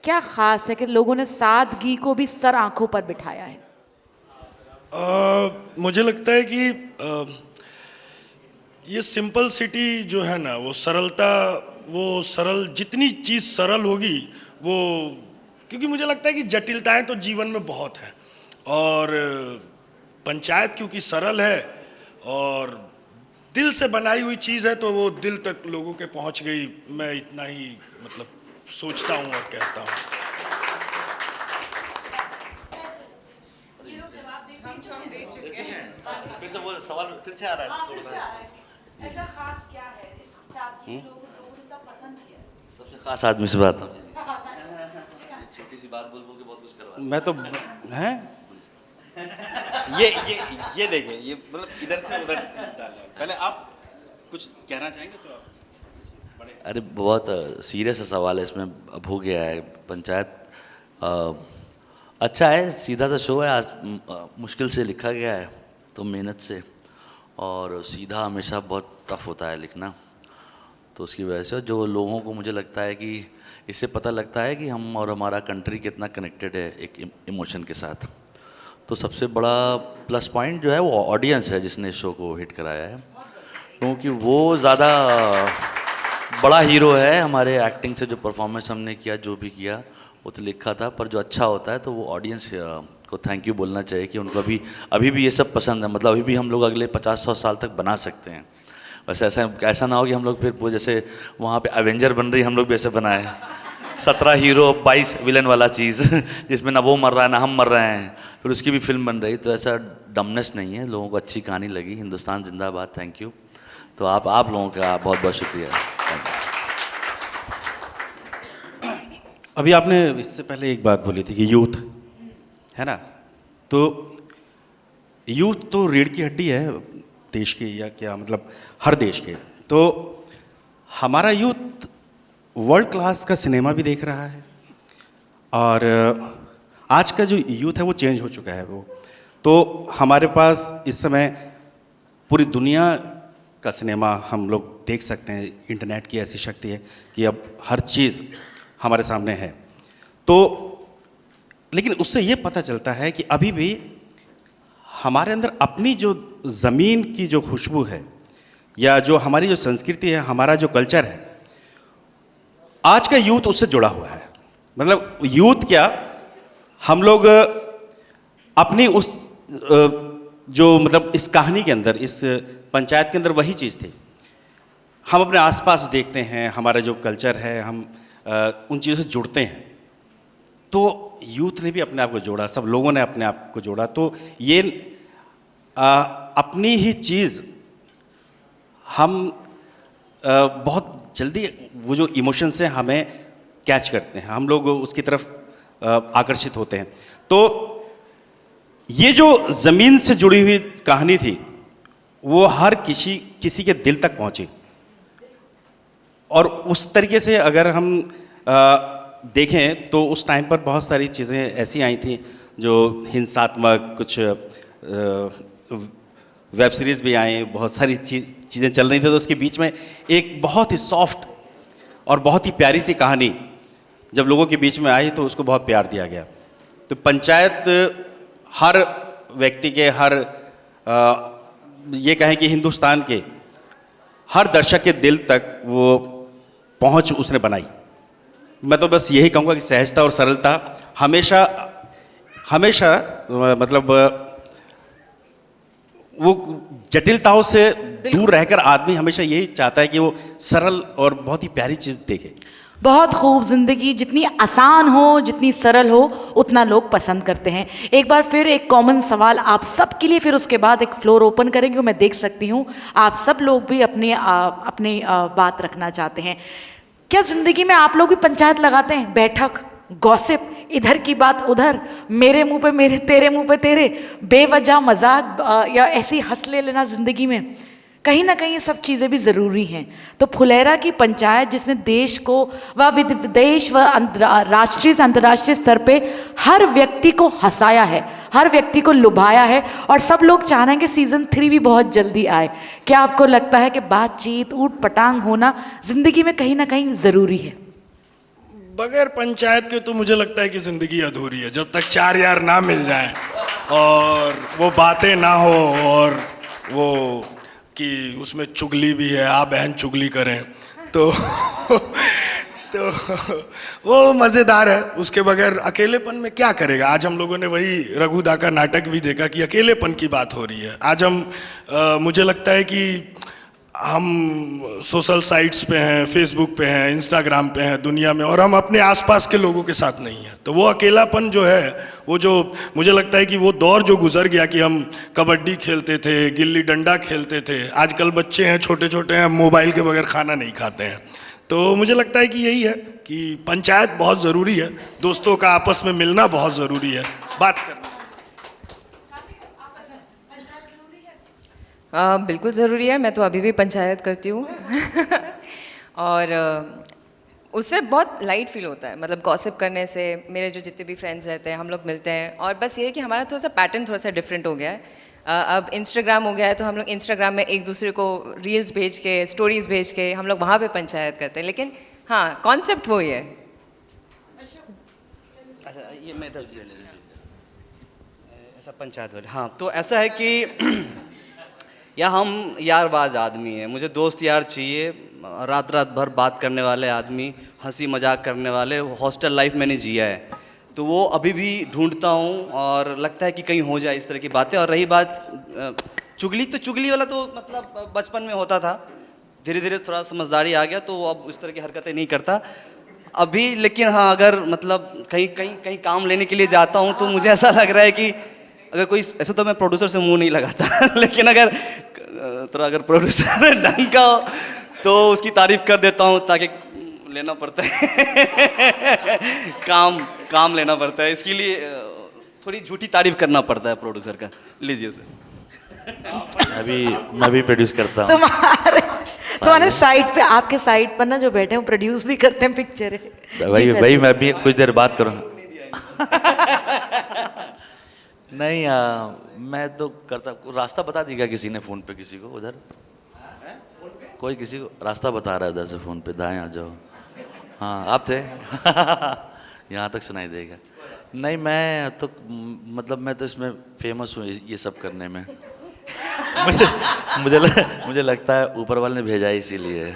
A: क्या खास है कि लोगों ने सादगी को भी सर आंखों पर बिठाया है?
D: मुझे लगता है कि ये सिंपल सिटी जो है ना, वो सरलता, वो सरल, जितनी चीज़ सरल होगी वो, क्योंकि मुझे लगता है कि जटिलताएं तो जीवन में बहुत हैं, और पंचायत क्योंकि सरल है और दिल से बनाई हुई चीज़ है, तो वो दिल तक लोगों के पहुंच गई। मैं इतना ही मतलब सोचता हूँ और कहता हूँ।
C: फिर तो वो सवाल फिर से आ रहा है थोड़ा सा।
A: ऐसा खास क्या है इस सादगी लोगों ने इतना पसंद किया?
C: सबसे खास आदमी से बात छोटी सी बात बोल बोल के बहुत कुछ करवा।
E: मैं तो हैं ये देखिए, ये मतलब इधर से उधर डाल। पहले आप कुछ कहना चाहेंगे तो आप बड़े।
C: अरे बहुत सीरियस सवाल है, इसमें अब हो गया है। पंचायत अच्छा है, सीधा सा शो है। आज मुश्किल से लिखा गया है, तो मेहनत से, और सीधा हमेशा बहुत टफ होता है लिखना, तो उसकी वजह से जो लोगों को, मुझे लगता है कि इससे पता लगता है कि हम और हमारा कंट्री कितना कनेक्टेड है एक इमोशन के साथ। तो सबसे बड़ा प्लस पॉइंट जो है वो ऑडियंस है जिसने इस शो को हिट कराया है, क्योंकि वो ज़्यादा बड़ा हीरो है हमारे एक्टिंग से। जो परफॉर्मेंस हमने किया, जो भी किया, वो तो लिखा था, पर जो अच्छा होता है तो वो ऑडियंस को थैंक यू बोलना चाहिए कि उनको अभी भी ये सब पसंद है। मतलब अभी भी हम लोग अगले 50-100 साल तक बना सकते हैं। वैसे ऐसा ना हो कि हम लोग फिर जैसे वहाँ पे एवेंजर बन रही, हम लोग भी ऐसे बनाए 17 हीरो 22 विलन वाला चीज़ जिसमें ना वो मर रहा है ना हम मर रहे हैं, फिर उसकी भी फिल्म बन रही। तो ऐसा डमनेस नहीं है, लोगों को अच्छी कहानी लगी। हिंदुस्तान जिंदाबाद, थैंक यू। तो आप लोगों का बहुत बहुत शुक्रिया।
E: अभी आपने इससे पहले एक बात बोली थी कि यूथ है ना, तो यूथ तो रीढ़ की हड्डी है देश की, या क्या मतलब हर देश के। तो हमारा यूथ वर्ल्ड क्लास का सिनेमा भी देख रहा है, और आज का जो यूथ है वो चेंज हो चुका है। वो तो हमारे पास इस समय पूरी दुनिया का सिनेमा हम लोग देख सकते हैं। इंटरनेट की ऐसी शक्ति है कि अब हर चीज़ हमारे सामने है। तो लेकिन उससे ये पता चलता है कि अभी भी हमारे अंदर अपनी जो ज़मीन की जो खुशबू है, या जो हमारी जो संस्कृति है, हमारा जो कल्चर है, आज का यूथ उससे जुड़ा हुआ है। मतलब यूथ क्या, हम लोग अपनी उस जो मतलब इस कहानी के अंदर, इस पंचायत के अंदर वही चीज़ थी। हम अपने आसपास देखते हैं, हमारा जो कल्चर है, हम उन चीज़ों से जुड़ते हैं। तो यूथ ने भी अपने आप को जोड़ा, सब लोगों ने अपने आप को जोड़ा। तो ये अपनी ही चीज़ हम बहुत जल्दी, वो जो इमोशंस हैं हमें कैच करते हैं, हम लोग उसकी तरफ आकर्षित होते हैं। तो ये जो ज़मीन से जुड़ी हुई कहानी थी वो हर किसी के दिल तक पहुंची। और उस तरीके से अगर हम देखें तो उस टाइम पर बहुत सारी चीज़ें ऐसी आई थी जो हिंसात्मक, कुछ वेब सीरीज़ भी आई, बहुत सारी चीज़ें चल रही थी। तो उसके बीच में एक बहुत ही सॉफ्ट और बहुत ही प्यारी सी कहानी जब लोगों के बीच में आई तो उसको बहुत प्यार दिया गया। तो पंचायत हर व्यक्ति के, हर ये कहें कि हिंदुस्तान के हर दर्शक के दिल तक वो पहुंच उसने बनाई। मैं तो बस यही कहूँगा कि सहजता और सरलता हमेशा हमेशा मतलब वो जटिलताओं से दूर रहकर आदमी हमेशा यही चाहता है कि वो सरल और बहुत ही प्यारी चीज़ देखे।
A: बहुत खूब। ज़िंदगी जितनी आसान हो, जितनी सरल हो, उतना लोग पसंद करते हैं। एक बार फिर एक कॉमन सवाल आप सब के लिए, फिर उसके बाद एक फ्लोर ओपन करेंगे। मैं देख सकती हूँ आप सब लोग भी अपनी बात रखना चाहते हैं। क्या ज़िंदगी में आप लोग भी पंचायत लगाते हैं? बैठक, गॉसिप, इधर की बात उधर, मेरे मुंह पे मेरे, तेरे मुंह पे तेरे, बेवजह मजाक या ऐसी हंस ले लेना ज़िंदगी में, कहीं ना कहीं ये सब चीज़ें भी ज़रूरी हैं। तो फुलेरा की पंचायत जिसने देश को व विदेश व राष्ट्रीय से अंतर्राष्ट्रीय स्तर पे हर व्यक्ति को हंसाया है, हर व्यक्ति को लुभाया है, और सब लोग चाह रहे हैं कि सीज़न 3 भी बहुत जल्दी आए। क्या आपको लगता है कि बातचीत, ऊट पटांग होना ज़िंदगी में कहीं ना कहीं ज़रूरी है?
D: बगैर पंचायत के तो मुझे लगता है कि ज़िंदगी अधूरी है। जब तक चार यार ना मिल जाए और वो बातें ना हो, और वो कि उसमें चुगली भी है, आप बहन चुगली करें तो तो वो मज़ेदार है। उसके बगैर अकेलेपन में क्या करेगा। आज हम लोगों ने वही रघुदा का नाटक भी देखा कि अकेलेपन की बात हो रही है। आज हम मुझे लगता है कि हम सोशल साइट्स पे हैं, फेसबुक पे हैं, इंस्टाग्राम पे हैं दुनिया में, और हम अपने आसपास के लोगों के साथ नहीं हैं। तो वो अकेलापन जो है, वो जो मुझे लगता है कि वो दौर जो गुजर गया कि हम कबड्डी खेलते थे, गिल्ली डंडा खेलते थे, आजकल बच्चे हैं छोटे छोटे हैं, मोबाइल के बगैर खाना नहीं खाते हैं। तो मुझे लगता है कि यही है कि पंचायत बहुत ज़रूरी है, दोस्तों का आपस में मिलना बहुत ज़रूरी है, बात करना।
B: बिल्कुल ज़रूरी है। मैं तो अभी भी पंचायत करती हूँ और उससे बहुत लाइट फील होता है। मतलब गॉसिप करने से मेरे जो जितने भी फ्रेंड्स रहते हैं, हम लोग मिलते हैं, और बस ये है कि हमारा थोड़ा सा पैटर्न थोड़ा सा डिफरेंट हो गया है। अब इंस्टाग्राम हो गया है, तो हम लोग इंस्टाग्राम में एक दूसरे को रील्स भेज के, स्टोरीज भेज के हम लोग वहाँ पे पंचायत करते हैं। लेकिन हाँ, कॉन्सेप्ट वही है।
C: अच्छा, ये मैं इधर से ले लीजिए ऐसा पंचायत वाले। हाँ, तो ऐसा है कि या हम यारबाज आदमी हैं, मुझे दोस्त यार चाहिए, रात रात भर बात करने वाले आदमी, हंसी मजाक करने वाले। हॉस्टल लाइफ मैंने जिया है, तो वो अभी भी ढूंढता हूँ, और लगता है कि कहीं हो जाए इस तरह की बातें। और रही बात चुगली, तो चुगली वाला तो मतलब बचपन में होता था, धीरे धीरे थोड़ा समझदारी आ गया तो अब इस तरह की हरकतें नहीं करता अभी। लेकिन हाँ, अगर मतलब कहीं काम लेने के लिए जाता हूँ तो मुझे ऐसा लग रहा है कि अगर कोई, ऐसे तो मैं प्रोड्यूसर से मुंह नहीं लगाता लेकिन अगर प्रोड्यूसर ढंग का हो तो उसकी तारीफ कर देता हूँ, ताकि लेना पड़ता है काम लेना पड़ता है, इसके लिए थोड़ी झूठी तारीफ करना पड़ता है प्रोड्यूसर का। लीजिए सर।
F: मैं भी प्रोड्यूस करता हूँ।
A: तुम्हारे साइड पे, आपके साइड पर ना जो बैठे हैं प्रोड्यूस भी करते हैं पिक्चर।
F: भाई मैं भी कुछ देर बात करूँगा। नहीं मैं तो करता। रास्ता बता दिया किसी ने फ़ोन पे किसी को, उधर कोई किसी को रास्ता बता रहा है उधर से फ़ोन पे, दाएं आ जाओ। हाँ, आप थे यहाँ तक सुनाई देगा। नहीं, मैं तो मतलब मैं तो इसमें फेमस हूँ ये सब करने में। मुझे लगता है ऊपर वाले ने भेजा है इसीलिए,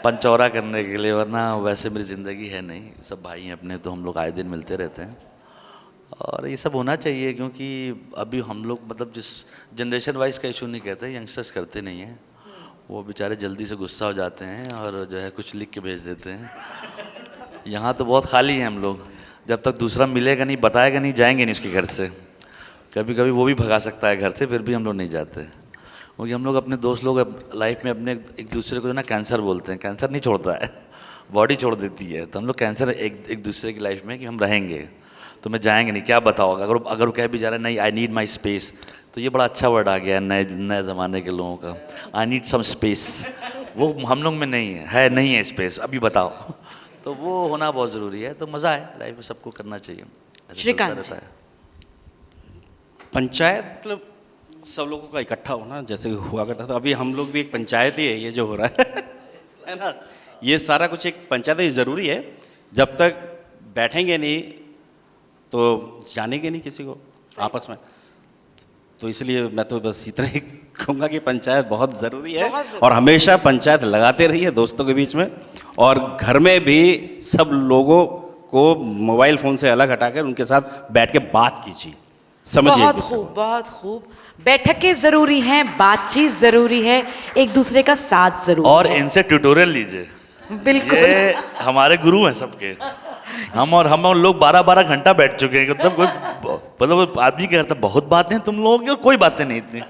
F: पंचौरा करने के लिए, वरना वैसे मेरी ज़िंदगी है नहीं। सब भाई हैं अपने, तो हम लोग आए दिन मिलते रहते हैं, और ये सब होना चाहिए। क्योंकि अभी हम लोग मतलब जिस जनरेशन वाइज का इशू नहीं कहते, यंगस्टर्स करते नहीं हैं, वो बेचारे जल्दी से गुस्सा हो जाते हैं और जो है कुछ लिख के भेज देते हैं। यहाँ तो बहुत खाली हैं हम लोग, जब तक दूसरा मिलेगा नहीं, बताएगा नहीं, जाएंगे नहीं उसके घर से। कभी कभी वो भी भगा सकता है घर से, फिर भी हम लोग नहीं जाते, क्योंकि हम लोग अपने दोस्त लोग लाइफ में अपने एक दूसरे को जो ना कैंसर बोलते हैं। कैंसर नहीं छोड़ता है, बॉडी छोड़ देती है। तो हम लोग कैंसर एक दूसरे की लाइफ में कि हम रहेंगे तो मैं जाएंगे नहीं, क्या बताओ। अगर वो कह भी जा रहा है नहीं, आई नीड माई स्पेस, तो ये बड़ा अच्छा वर्ड आ गया है नए ज़माने के लोगों का, आई नीड सम स्पेस। वो हम लोग में नहीं है स्पेस, अभी बताओ। तो वो होना बहुत ज़रूरी है। तो मज़ा है लाइफ में, सबको करना चाहिए।
A: श्रीकांत जी,
E: पंचायत मतलब सब लोगों का इकट्ठा होना जैसे हुआ करता था। अभी हम लोग भी एक पंचायत ही है, ये जो हो रहा है ना, ये सारा कुछ एक पंचायत ही ज़रूरी है। जब तक बैठेंगे नहीं तो जानेंगे नहीं किसी को आपस में। तो इसलिए मैं तो बस इतना ही कहूँगा कि पंचायत बहुत ज़रूरी है, और हमेशा पंचायत लगाते रहिए दोस्तों के बीच में, और घर में भी सब लोगों को मोबाइल फ़ोन से अलग हटाकर उनके साथ बैठ के बात कीजिए, समझिए एक
A: बहुत
E: दूसरे को।
A: खूब, बहुत खूब। बैठकें जरूरी हैं, बातचीत जरूरी है, एक दूसरे का साथ जरूरी
F: और
A: है।
F: इनसे ट्यूटोरियल लीजिए,
A: बिल्कुल।
F: ये हमारे गुरु हैं सबके। हम और लोग 12-12 घंटा बैठ चुके हैं, मतलब कोई मतलब आदमी कहता बहुत बातें तुम लोगों की और कोई बातें नहीं इतनी।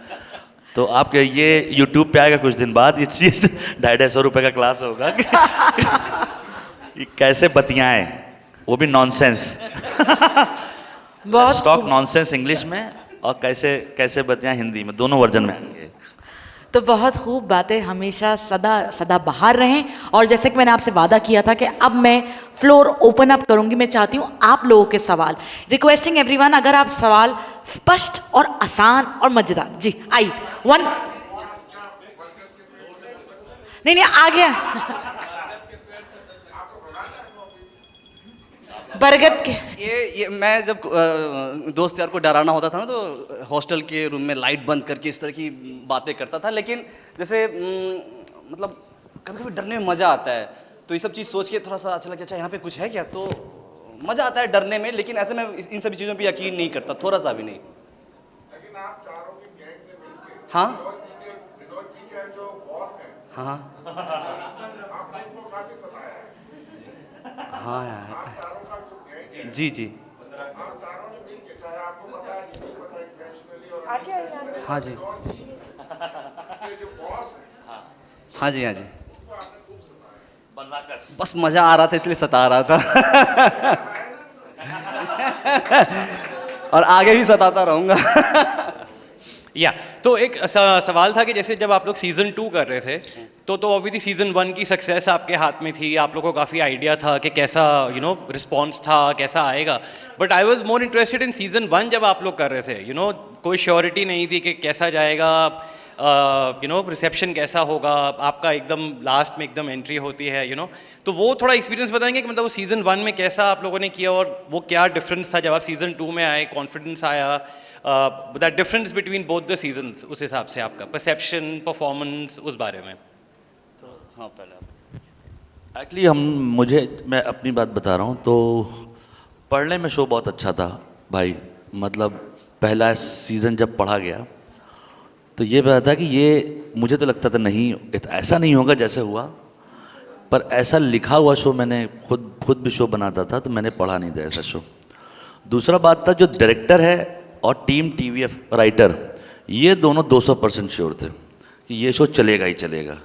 F: तो आप ये YouTube पे आएगा कुछ दिन बाद ये चीज़, 250-250 रुपये का क्लास होगा कि कैसे बतियाएं, वो भी नॉनसेंस,
A: बहुत
F: स्टॉक
A: खूब।
F: नॉनसेंस इंग्लिश में और कैसे कैसे बतियाएं हिंदी में, दोनों वर्जन में आएंगे।
A: तो बहुत खूब, बातें हमेशा सदा सदा बाहर रहें। और जैसे कि मैंने आपसे वादा किया था कि अब मैं फ्लोर ओपन अप करूंगी, मैं चाहती हूँ आप लोगों के सवाल, रिक्वेस्टिंग एवरीवन, अगर आप सवाल स्पष्ट और आसान और मजेदार, जी आई वन, नहीं आ गया बरगद के।
C: ये मैं जब दोस्त यार को डराना होता था ना, तो हॉस्टल के रूम में लाइट बंद करके इस तरह की बातें करता था। लेकिन जैसे मतलब कभी कभी डरने में मज़ा आता है, तो ये सब चीज़ सोच के थोड़ा सा अच्छा लगा, अच्छा यहाँ पे कुछ है क्या, तो मज़ा आता है डरने में। लेकिन ऐसे में इन सभी चीज़ों पे यकीन नहीं करता, थोड़ा सा भी नहीं।
G: लेकिन आप चारों की गैंग में मिलके
C: हाँ
G: विनोद जी के जो बॉस हैं,
C: हाँ
G: आपने उनको काफी सताया है।
C: हाँ यार,
G: आप चारों का जो गैंग है,
C: जी जी,
G: आप चारों ने मिलके, चाहे आपको पता है कि नहीं पता है, इवेंचुअली और
C: हाँ जी,
G: विनोद जी के जो बॉस हैं,
C: हाँ जी, हाँ जी,
G: उनको आपने खूब सताया।
C: बस मज़ा आ रहा था इसलिए सता रहा था और आगे भी सताता रहूँगा।
H: या तो एक सवाल था कि जैसे जब आप लोग सीज़न 2 कर रहे थे तो ऑब्वियसली सीज़न 1 की सक्सेस आपके हाथ में थी, आप लोगों को काफ़ी आइडिया था कि कैसा रिस्पॉन्स था, कैसा आएगा। But I was more interested in season 1 जब आप लोग कर रहे थे, कोई श्योरिटी नहीं थी कि कैसा जाएगा, रिसेप्शन कैसा होगा, आपका एकदम लास्ट में एकदम एंट्री होती है, तो वो थोड़ा एक्सपीरियंस बताएंगे कि मतलब वो सीज़न 1 में कैसा आप लोगों ने किया और वो क्या डिफरेंस था जब आप सीज़न 2 में आए, कॉन्फिडेंस आया, that difference between both the seasons, उस हिसाब से आपका परसेप्शन, परफॉर्मेंस, उस बारे में।
C: हाँ पहले आप।
F: एक्चुअली मैं अपनी बात बता रहा हूँ, तो पढ़ने में शो बहुत अच्छा था भाई। मतलब पहला सीज़न जब पढ़ा गया तो ये पता था कि ये, मुझे तो लगता था नहीं ऐसा नहीं होगा जैसे हुआ, पर ऐसा लिखा हुआ शो, मैंने खुद भी शो बनाता था तो मैंने पढ़ा नहीं था ऐसा शो। दूसरा बात था जो डायरेक्टर है और टीम TVF राइटर, ये दोनों 200% श्योर थे कि ये शो चलेगा ही चलेगा।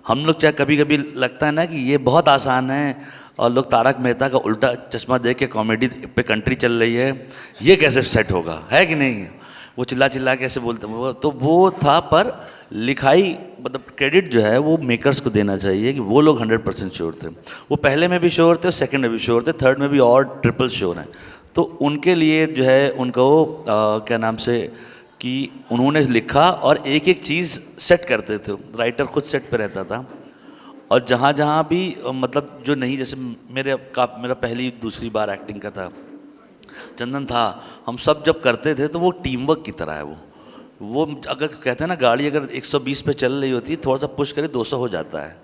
F: हम लोग चाहे कभी कभी लगता है ना कि ये बहुत आसान है और लोग तारक मेहता का उल्टा चश्मा देख के कॉमेडी पे कंट्री चल रही है, ये कैसे सेट होगा, है कि नहीं, वो चिल्ला चिल्ला कैसे बोलते हैं वो, तो वो था। पर लिखाई मतलब क्रेडिट जो है वो मेकर्स को देना चाहिए कि वो लोग 100% श्योर थे। वो पहले में भी श्योर थे, सेकंड में भी श्योर थे, थर्ड में भी और ट्रिपल श्योर हैं। तो उनके लिए जो है उनको क्या नाम से कि उन्होंने लिखा और एक एक चीज़ सेट करते थे, राइटर खुद सेट पे रहता था। और जहाँ जहाँ भी मतलब जो नहीं, जैसे मेरा पहली दूसरी बार एक्टिंग का था, चंदन था, हम सब जब करते थे तो वो टीम वर्क की तरह है। वो अगर कहते हैं ना गाड़ी अगर 120 पे चल रही होती है, थोड़ा सा पुश करे 200 हो जाता है,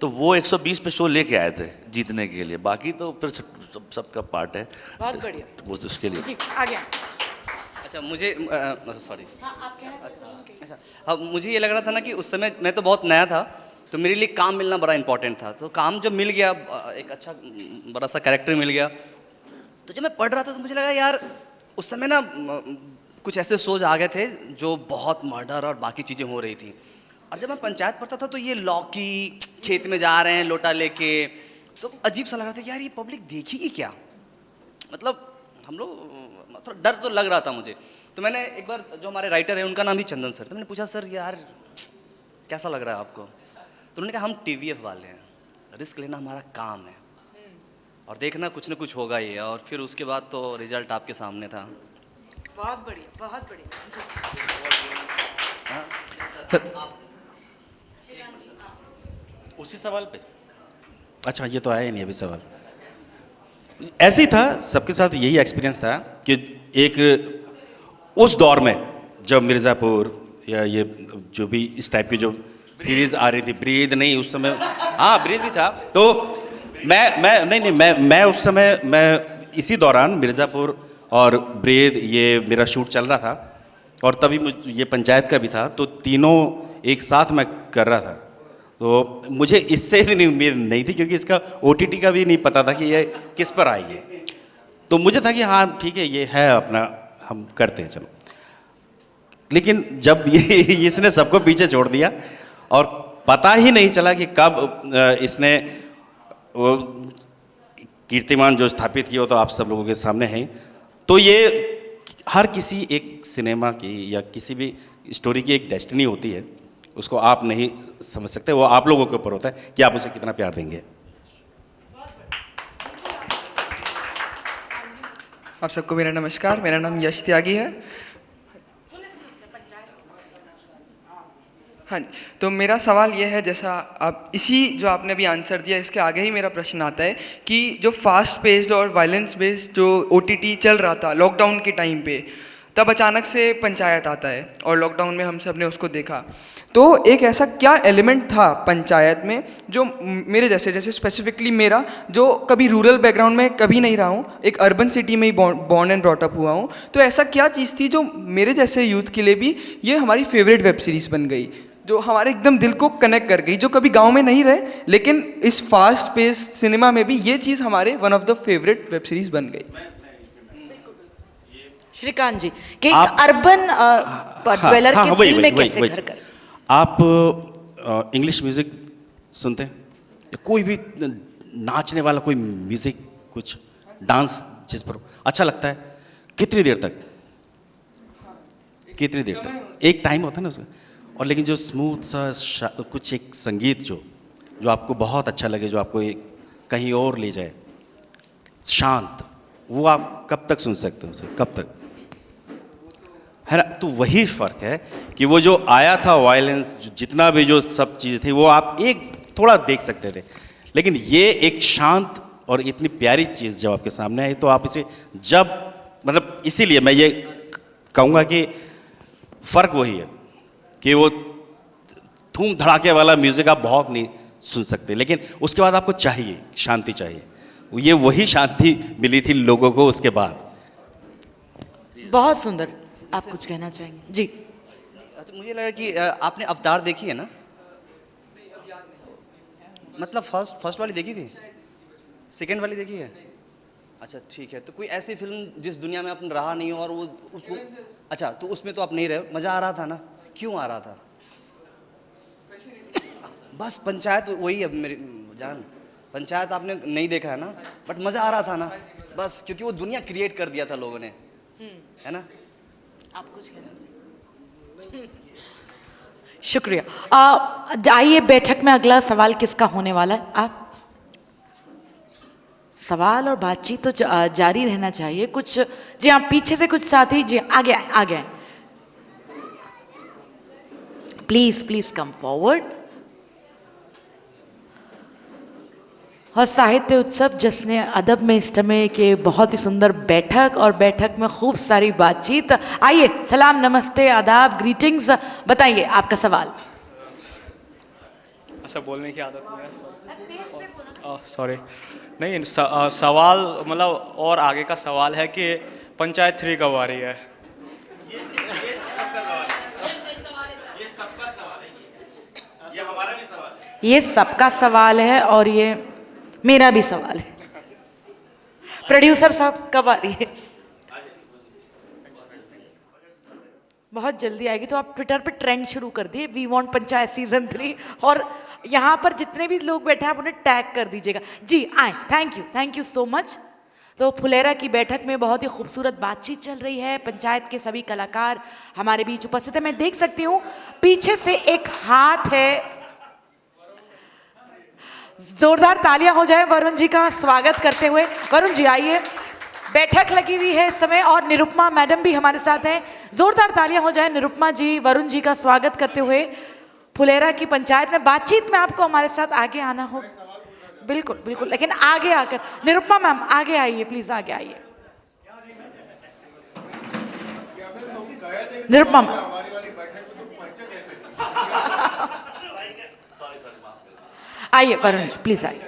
F: तो वो 120 पे शो लेके आए थे जीतने के लिए। बाकी तो फिर सबका पार्ट है,
A: बहुत बढ़िया,
F: वो तो उसके लिए।
A: जी आ गया।
C: अच्छा मुझे सॉरी, अच्छा हाँ, मुझे ये लग रहा था ना कि उस समय मैं तो बहुत नया था, तो मेरे लिए काम मिलना बड़ा इंपॉर्टेंट था। तो काम जब मिल गया, एक अच्छा बड़ा सा कैरेक्टर मिल गया, तो जब मैं पढ़ रहा था तो मुझे लगा यार उस समय ना कुछ ऐसे सोच आ गए थे जो बहुत मर्डर और बाकी चीज़ें हो रही थी। और जब मैं पंचायत पढ़ता था तो ये लौकी खेत में जा रहे हैं लोटा लेके, तो अजीब सा लग रहा था कि यार ये पब्लिक देखेगी क्या, मतलब हम लोग थोड़ा डर तो लग रहा था मुझे। तो मैंने एक बार, जो हमारे राइटर हैं उनका नाम ही चंदन सर, तो मैंने पूछा सर यार कैसा लग रहा है आपको, तो उन्होंने कहा हम TVF वाले हैं, रिस्क लेना हमारा काम है और देखना कुछ ना कुछ होगा ये। और फिर उसके बाद तो रिजल्ट आपके सामने था।
A: बहुत बढ़िया, बहुत बढ़िया।
E: उसी सवाल पे, अच्छा ये तो आया ही नहीं अभी सवाल। ऐसे ही था, सबके साथ यही एक्सपीरियंस था कि एक उस दौर में जब मिर्ज़ापुर या ये जो भी इस टाइप की जो सीरीज़ आ रही थी, ब्रीद नहीं उस समय, हाँ ब्रीद भी था, तो मैं उस समय मैं इसी दौरान मिर्ज़ापुर और ब्रेद ये मेरा शूट चल रहा था और तभी ये पंचायत का भी था, तो तीनों एक साथ मैं कर रहा था। तो मुझे इससे इतनी उम्मीद नहीं थी क्योंकि इसका OTT का भी नहीं पता था कि ये किस पर आएगी। तो मुझे था कि हाँ ठीक है, ये है अपना, हम करते हैं चलो। लेकिन जब ये इसने सबको पीछे छोड़ दिया और पता ही नहीं चला कि कब इसने वो कीर्तिमान जो स्थापित किया, तो आप सब लोगों के सामने हैं। तो ये हर किसी एक सिनेमा की या किसी भी स्टोरी की एक डेस्टिनी होती है, उसको आप नहीं समझ सकते, वो आप लोगों के ऊपर होता है कि आप उसे कितना प्यार देंगे।
I: आप सबको मेरा नमस्कार, मेरा नाम यश त्यागी है। हाँ जी, तो मेरा सवाल ये है, जैसा आप इसी जो आपने अभी आंसर दिया इसके आगे ही मेरा प्रश्न आता है कि जो फास्ट पेस्ड और वायलेंस बेस्ड जो OTT चल रहा था लॉकडाउन के टाइम पे, तब अचानक से पंचायत आता है और लॉकडाउन में हम सब ने उसको देखा। तो एक ऐसा क्या एलिमेंट था पंचायत में जो मेरे जैसे स्पेसिफिकली मेरा, जो कभी रूरल बैकग्राउंड में कभी नहीं रहा हूँ, एक अर्बन सिटी में ही बॉर्न एंड ब्रॉट अप हुआ हूँ, तो ऐसा क्या चीज़ थी जो मेरे जैसे यूथ के लिए भी ये हमारी फेवरेट वेब सीरीज़ बन गई, जो हमारे एकदम दिल को कनेक्ट कर गई, जो कभी गांव में नहीं रहे लेकिन इस फास्ट पेस्ड सिनेमा में भी ये चीज़ हमारे one of the favourite web series बन गई।
A: श्रीकांत जी कि एक अर्बन ड्वेलर के दिल में कैसे घर कर।
E: आप इंग्लिश म्यूजिक सुनते हैं या कोई भी नाचने वाला कोई म्यूजिक, कुछ डांस जिस पर अच्छा लगता है, कितनी देर तक एक टाइम होता है ना उसका। और लेकिन जो स्मूथ सा कुछ एक संगीत जो आपको बहुत अच्छा लगे, जो आपको एक कहीं और ले जाए, शांत, वो आप कब तक सुन सकते हो उसे, कब तक, है ना। तो वही फ़र्क है कि वो जो आया था वायलेंस, जितना भी जो सब चीज़ थी, वो आप एक थोड़ा देख सकते थे, लेकिन ये एक शांत और इतनी प्यारी चीज़ जब आपके सामने आई, तो आप इसे जब, मतलब इसीलिए मैं ये कहूँगा कि फ़र्क वही है कि वो धूम धड़ाके वाला म्यूज़िक आप बहुत नहीं सुन सकते, लेकिन उसके बाद आपको चाहिए शांति, चाहिए। ये वही शांति मिली थी लोगों को उसके बाद।
A: बहुत सुंदर, आप कुछ कहना चाहेंगे जी?
C: अच्छा, मुझे लगा कि आपने अवतार देखी है ना, मतलब फर्स्ट वाली देखी थी, सेकंड वाली देखी है? अच्छा ठीक है, तो कोई ऐसी फिल्म जिस दुनिया में अपन रहा नहीं हो और वो उसको, अच्छा तो उसमें तो आप नहीं रहे, मज़ा आ रहा था ना, क्यों आ रहा था? बस पंचायत वही है मेरी जान, पंचायत आपने नहीं देखा है ना, बट मज़ा आ रहा था ना, बस क्योंकि वो दुनिया क्रिएट कर दिया था लोगों ने, है ना।
A: आप कुछ कहना चाहिए? शुक्रिया। आइए बैठक में अगला सवाल किसका होने वाला है? आप सवाल और बातचीत तो जारी रहना चाहिए। कुछ जी हाँ, पीछे से कुछ साथी जी आगे आए, प्लीज कम फॉरवर्ड। और साहित्य उत्सव जश्न अदब में इस समय के बहुत ही सुंदर बैठक, और बैठक में खूब सारी बातचीत। आइए, सलाम, नमस्ते, आदाब, ग्रीटिंग्स, बताइए आपका सवाल।
J: ऐसा बोलने की आदत नहीं है, सॉरी। नहीं, सवाल मतलब और आगे का सवाल है कि पंचायत 3 कब आ रही है?
A: ये सबका सवाल है और ये मेरा भी सवाल है। प्रोड्यूसर साहब कब आ रही है? बहुत जल्दी आएगी। तो आप ट्विटर पे ट्रेंड शुरू कर दिए, वी वांट पंचायत सीजन 3, और यहाँ पर जितने भी लोग बैठे हैं आप उन्हें टैग कर दीजिएगा। जी आए, थैंक यू सो मच। तो फुलेरा की बैठक में बहुत ही खूबसूरत बातचीत चल रही है। पंचायत के सभी कलाकार हमारे बीच उपस्थित है। मैं देख सकती हूँ पीछे से एक हाथ है, जोरदार तालियां हो जाए वरुण जी का स्वागत करते हुए। वरुण जी आइए, बैठक लगी हुई है इस समय और निरुपमा मैडम भी हमारे साथ हैं। जोरदार तालियां हो जाए निरुपमा जी, वरुण जी का स्वागत करते हुए। फुलेरा की पंचायत में बातचीत में आपको हमारे साथ आगे आना हो। बिल्कुल, लेकिन आगे आकर निरुपमा मैम आगे आइए, प्लीज आगे आइए। निरुपमा मैम आइए, वरुण जी प्लीज आइए।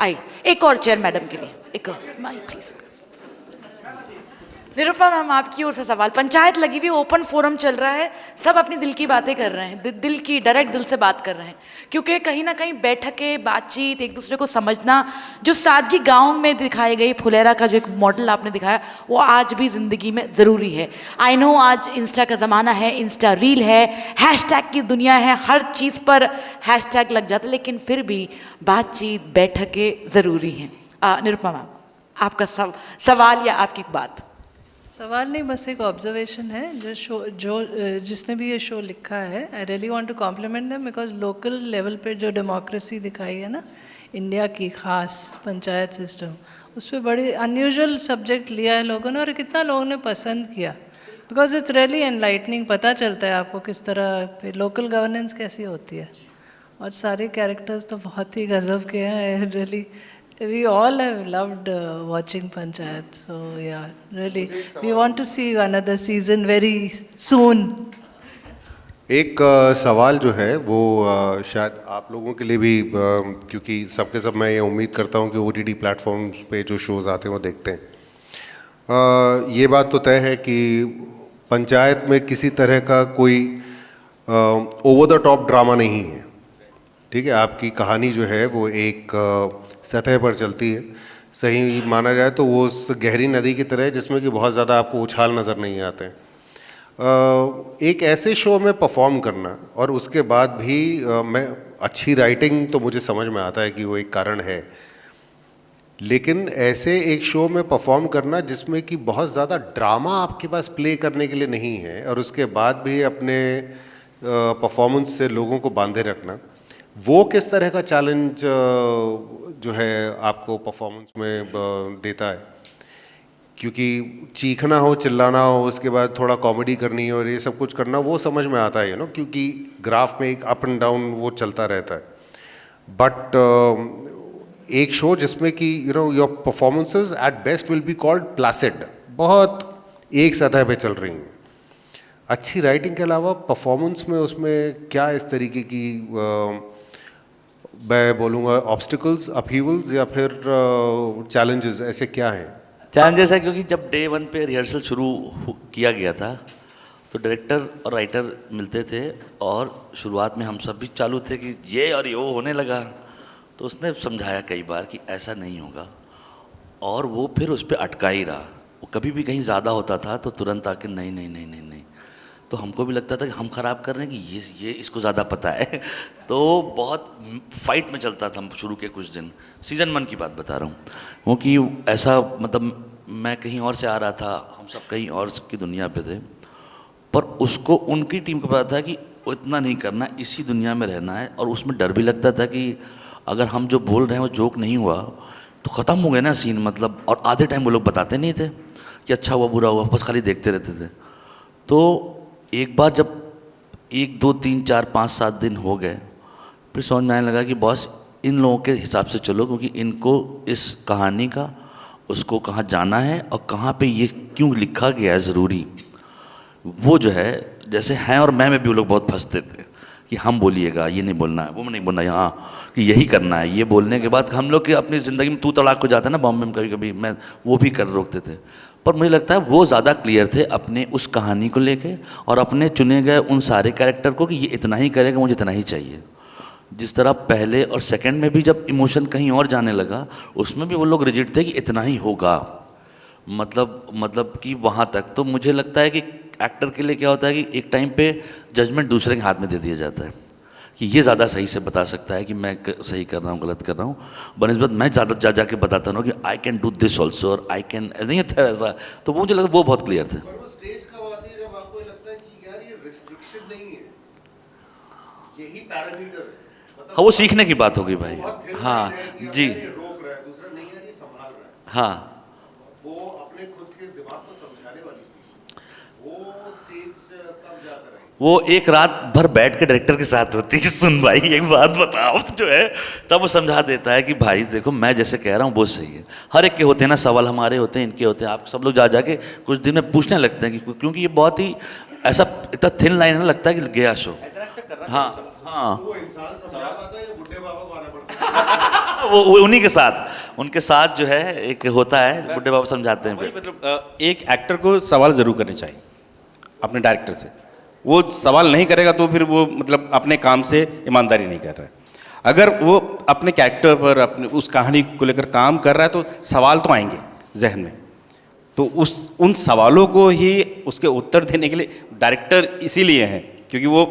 A: आई एक और चेयर मैडम के लिए, एक और प्लीज। निरुपमा मैम, आपकी ओर से सवाल। पंचायत लगी हुई, ओपन फोरम चल रहा है, सब अपनी दिल की बातें कर रहे हैं, दिल की डायरेक्ट दिल से बात कर रहे हैं, क्योंकि कहीं ना कहीं बैठकें, बातचीत, एक दूसरे को समझना, जो सादगी गांव में दिखाई गई, फुलेरा का जो एक मॉडल आपने दिखाया, वो आज भी ज़िंदगी में ज़रूरी है। आई नो आज इंस्टा का ज़माना है, इंस्टा रील है, हैशटैग की दुनिया है, हर चीज़ पर हैशटैग लग जाता है, लेकिन फिर भी बातचीत, बैठकें ज़रूरी हैं। निरुपमा मैम, आपका सवाल या आपकी बात?
K: सवाल नहीं, बस एक ऑब्जर्वेशन है। जिसने भी ये शो लिखा है, I really want to compliment them, because local level पे जो डेमोक्रेसी दिखाई है ना इंडिया की, खास पंचायत सिस्टम, उस पर बड़ी अनयूजुअल सब्जेक्ट लिया है लोगों ने, और कितना लोगों ने पसंद किया, बिकॉज इट्स रियली एनलाइटनिंग। पता चलता है आपको किस तरह लोकल गवर्नेंस कैसी होती है, और सारे कैरेक्टर्स तो बहुत ही गजब के हैं। Really we all have loved watching Panchayat, so yeah, really we want to see another season very soon.
L: एक सवाल जो है वो शायद आप लोगों के लिए भी, क्योंकि सबके सब मैं ये उम्मीद करता हूँ कि OTT प्लेटफॉर्म्स पे जो शोज़ आते हैं वो देखते हैं। ये बात तो तय है कि पंचायत में किसी तरह का कोई ओवर द टॉप ड्रामा नहीं है, ठीक है। आपकी कहानी जो है वो एक सतह पर चलती है। सही माना जाए तो वो उस गहरी नदी की तरह है जिसमें कि बहुत ज़्यादा आपको उछाल नज़र नहीं आते हैं। एक ऐसे शो में परफॉर्म करना, और उसके बाद भी मैं अच्छी राइटिंग तो मुझे समझ में आता है कि वो एक कारण है, लेकिन ऐसे एक शो में परफॉर्म करना जिसमें कि बहुत ज़्यादा ड्रामा आपके पास प्ले करने के लिए नहीं है, और उसके बाद भी अपने परफॉर्मेंस से लोगों को बांधे रखना, वो किस तरह का चैलेंज जो है आपको परफॉर्मेंस में देता है? क्योंकि चीखना हो, चिल्लाना हो, उसके बाद थोड़ा कॉमेडी करनी हो और ये सब कुछ करना, वो समझ में आता है क्योंकि ग्राफ में एक अप एंड डाउन वो चलता रहता है। बट एक शो जिसमें कि your performances at best will be called placid, बहुत एक सतह पे चल रही हैं। अच्छी राइटिंग के अलावा परफॉर्मेंस में उसमें क्या इस तरीके की मैं बोलूँगा ऑब्स्टिकल्स, अपहीवल्स या फिर चैलेंजेस ऐसे क्या हैं?
F: चैलेंजेस है क्योंकि जब डे 1 पे रिहर्सल शुरू किया गया था तो डायरेक्टर और राइटर मिलते थे, और शुरुआत में हम सब भी चालू थे कि ये और ये वो होने लगा, तो उसने समझाया कई बार कि ऐसा नहीं होगा, और वो फिर उस पर अटका ही रहा। वो कभी भी कहीं ज़्यादा होता था तो तुरंत आके नहीं नहीं नहीं नहीं नहीं, तो हमको भी लगता था कि हम ख़राब कर रहे हैं कि ये इसको ज़्यादा पता है। तो बहुत फाइट में चलता था शुरू के कुछ दिन। सीज़न 1 की बात बता रहा हूँ, क्योंकि ऐसा मतलब मैं कहीं और से आ रहा था, हम सब कहीं और की दुनिया पे थे, पर उसको उनकी टीम को पता था कि इतना नहीं करना, इसी दुनिया में रहना है। और उसमें डर भी लगता था कि अगर हम जो बोल रहे हैं वो जोक नहीं हुआ तो ख़त्म हो गया ना सीन, मतलब। और आधे टाइम वो लोग बताते नहीं थे कि अच्छा हुआ बुरा हुआ, बस खाली देखते रहते थे। तो एक बार जब 1 2 3 4 5 7 दिन हो गए, फिर समझ में आने लगा कि बॉस इन लोगों के हिसाब से चलो, क्योंकि इनको इस कहानी का उसको कहाँ जाना है और कहाँ पे ये क्यों लिखा गया है ज़रूरी, वो जो है जैसे हैं और मैं में भी वो लोग बहुत फंसते थे कि हम बोलिएगा, ये नहीं बोलना है, वो नहीं बोलना है, हाँ कि यही करना है। ये बोलने के बाद हम लोग की अपनी ज़िंदगी में तू तड़ाक हो जाता है ना बॉम्बे में, कभी कभी मैं वो भी कर रोकते थे। पर मुझे लगता है वो ज़्यादा क्लियर थे अपने उस कहानी को लेके और अपने चुने गए उन सारे कैरेक्टर को कि ये इतना ही करेगा, मुझे इतना ही चाहिए। जिस तरह पहले और सेकंड में भी जब इमोशन कहीं और जाने लगा, उसमें भी वो लोग रिजिड थे कि इतना ही होगा, मतलब कि वहाँ तक। तो मुझे लगता है कि एक्टर के लिए क्या होता है कि एक टाइम पे जजमेंट दूसरे के हाथ में दे दिया जाता है कि ये ज़्यादा सही से बता सकता है कि मैं सही कर रहा हूँ गलत कर रहा हूँ, बनस्बत मैं ज़्यादा जाके बताता हूँ कि I can do this also और आई कैन, नहीं था ऐसा। तो वो मुझे लगता है वो बहुत क्लियर थे।
L: पर वो स्टेज कब आती है जब आपको लगता है कि यार ये रिस्ट्रिक्शन नहीं है, यही पैरामीटर है?
F: हाँ, वो सीखने की बात होगी भाई। हाँ जी,
L: रोक रहा है, दूसरा नहीं है, ये संभाल रहा है।
F: हाँ,
L: वो अपने खुद के दिमाग को समझाने वाली चीज, वो स्टेज कब जाकर आई?
F: वो एक रात भर बैठ के डायरेक्टर के साथ होती है, सुन भाई एक बात बताओ जो है, तब वो समझा देता है कि भाई देखो मैं जैसे कह रहा हूँ वो सही है। हर एक के होते हैं ना सवाल, हमारे होते हैं, इनके होते हैं, आप सब लोग जा जाके कुछ दिन में पूछने लगते हैं कि क्योंकि ये बहुत ही ऐसा इतना थिन लाइन है, लगता है कि गया शो। हाँ हाँ,
L: वो इंसान समझा पाता है या बुड्ढे बाबा को आना पड़ता है?
F: वो उन्हीं के साथ, उनके साथ जो है एक होता है, बुड्ढे बाबा समझाते हैं
E: वही
F: फिर।
E: मतलब एक एक्टर को सवाल ज़रूर करने चाहिए अपने डायरेक्टर से। वो सवाल नहीं करेगा तो फिर वो मतलब अपने काम से ईमानदारी नहीं कर रहा है। अगर वो अपने कैरेक्टर पर, अपने उस कहानी को लेकर काम कर रहा है तो सवाल तो आएंगे जहन में, तो उन सवालों को ही उसके उत्तर देने के लिए डायरेक्टर इसीलिए हैं, क्योंकि वो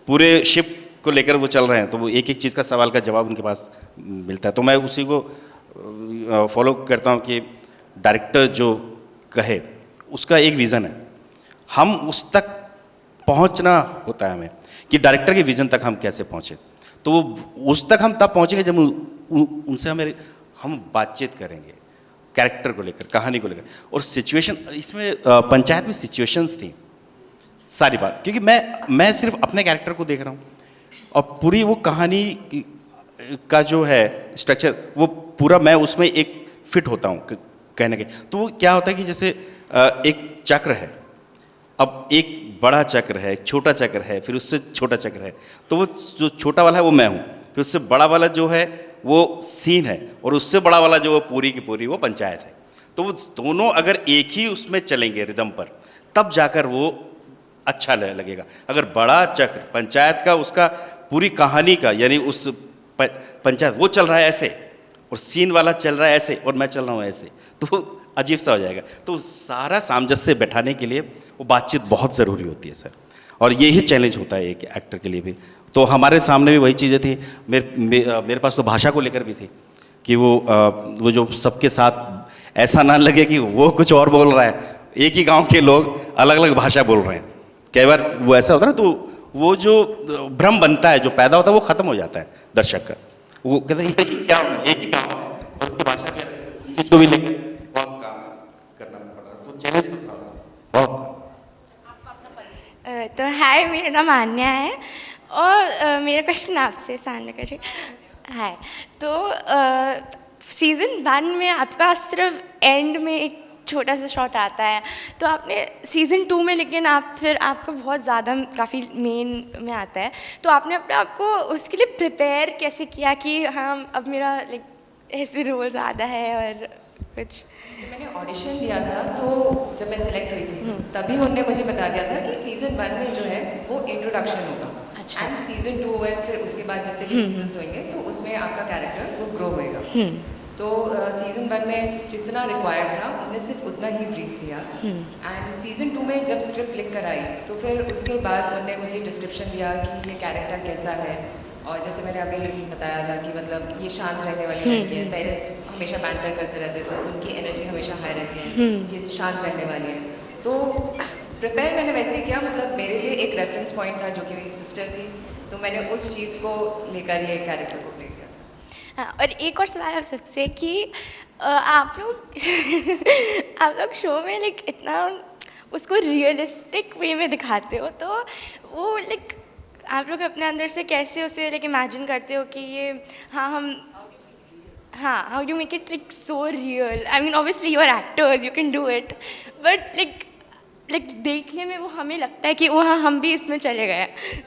E: पूरे शिप को लेकर वो चल रहे हैं, तो वो एक एक चीज़ का सवाल का जवाब उनके पास मिलता है। तो मैं उसी को फॉलो करता हूँ कि डायरेक्टर जो कहे उसका एक विज़न है, हम उस तक पहुँचना होता है हमें कि डायरेक्टर के विज़न तक हम कैसे पहुँचे। तो वो उस तक हम तब पहुँचेंगे जब उनसे हम बातचीत करेंगे कैरेक्टर को लेकर, कहानी को लेकर। और सिचुएशन, इसमें पंचायत में सिचुएशंस थी सारी बात, क्योंकि मैं सिर्फ अपने कैरेक्टर को देख रहा हूँ और पूरी वो कहानी का जो है स्ट्रक्चर वो पूरा मैं उसमें एक फिट होता हूँ कहने के। तो वो क्या होता है कि जैसे एक चक्र है, अब एक बड़ा चक्र है, एक छोटा चक्र है, फिर उससे छोटा चक्र है, तो वो जो छोटा वाला है वो मैं हूँ, फिर उससे बड़ा वाला जो है वो सीन है, और उससे बड़ा वाला जो पूरी की पूरी वो पंचायत है। तो वो दोनों अगर एक ही उसमें चलेंगे रिदम पर, तब जाकर वो अच्छा लगेगा। अगर बड़ा चक्र पंचायत का, उसका पूरी कहानी का, यानी उस पंचायत वो चल रहा है ऐसे और सीन वाला चल रहा है ऐसे और मैं चल रहा हूँ ऐसे, तो अजीब सा हो जाएगा। तो सारा सामंजस्य बैठाने के लिए वो बातचीत बहुत ज़रूरी होती है सर, और यही चैलेंज होता है एक एक्टर के लिए भी। तो हमारे सामने भी वही चीज़ें थी, मेरे पास तो भाषा को लेकर भी थी कि वो जो सबके साथ ऐसा ना लगे कि वो कुछ और बोल रहा है, एक ही गांव के लोग अलग अलग भाषा बोल रहे हैं। कई बार वो ऐसा होता है ना, तो वो जो भ्रम बनता है, जो पैदा होता है, वो ख़त्म हो जाता है दर्शक का। वो कहते हैं ये क्या एक ही गाँव है और उसकी भाषा क्या है, किसी को भी लेकर बहुत काम करना पड़ा, तो चैलेंज बहुत।
M: तो हाय, मेरा नाम आन्या है और मेरा क्वेश्चन आपसे सामने करिए। हाय, तो सीज़न 1 में आपका सिर्फ एंड में एक छोटा सा शॉट आता है, तो आपने सीज़न 2 में, लेकिन आपका बहुत ज़्यादा काफ़ी मेन में आता है, तो आपने अपने आप को उसके लिए प्रिपेयर कैसे किया कि हाँ अब मेरा लाइक ऐसे रोल ज़्यादा है और कुछ?
B: तो मैंने ऑडिशन दिया था, तो जब मैं सिलेक्ट हुई थी तभी उन्होंने मुझे बता दिया था कि सीज़न 1 में जो है वो इंट्रोडक्शन होगा,
M: अच्छा,
B: एंड सीज़न 2 है, फिर उसके बाद जितने भी सीजन्स होंगे तो उसमें आपका कैरेक्टर वो ग्रो होएगा। तो सीज़न 1 में जितना रिक्वायर्ड था उन्होंने सिर्फ उतना ही ब्रीफ दिया, एंड सीज़न 2 में जब स्क्रिप्ट लिख कर आई तो फिर उसके बाद उन्होंने मुझे डिस्क्रिप्शन दिया कि ये कैरेक्टर कैसा है, और जैसे मैंने अभी बताया था कि मतलब ये शांत रहने वाली लड़की है, पेरेंट्स हमेशा बैंटर करते रहते तो उनकी एनर्जी हमेशा हाई रहती है, ये शांत रहने वाली है। तो प्रिपेयर मैंने वैसे ही किया, मतलब मेरे लिए एक रेफरेंस पॉइंट था जो कि मेरी सिस्टर थी, तो मैंने उस चीज़ को लेकर ये कैरेक्टर को प्ले किया था।
M: हाँ, और एक और सवाल आप सबसे कि आप लोग शो में लाइक इतना उसको रियलिस्टिक वे में दिखाते हो, तो वो लाइक आप लोग अपने अंदर से कैसे उसे लाइक इमेजिन करते हो कि ये how you make it like so real? I mean obviously you are actors, you can do it, but like देखने में वो हमें लगता है कि वो हाँ हम भी इसमें चले गए,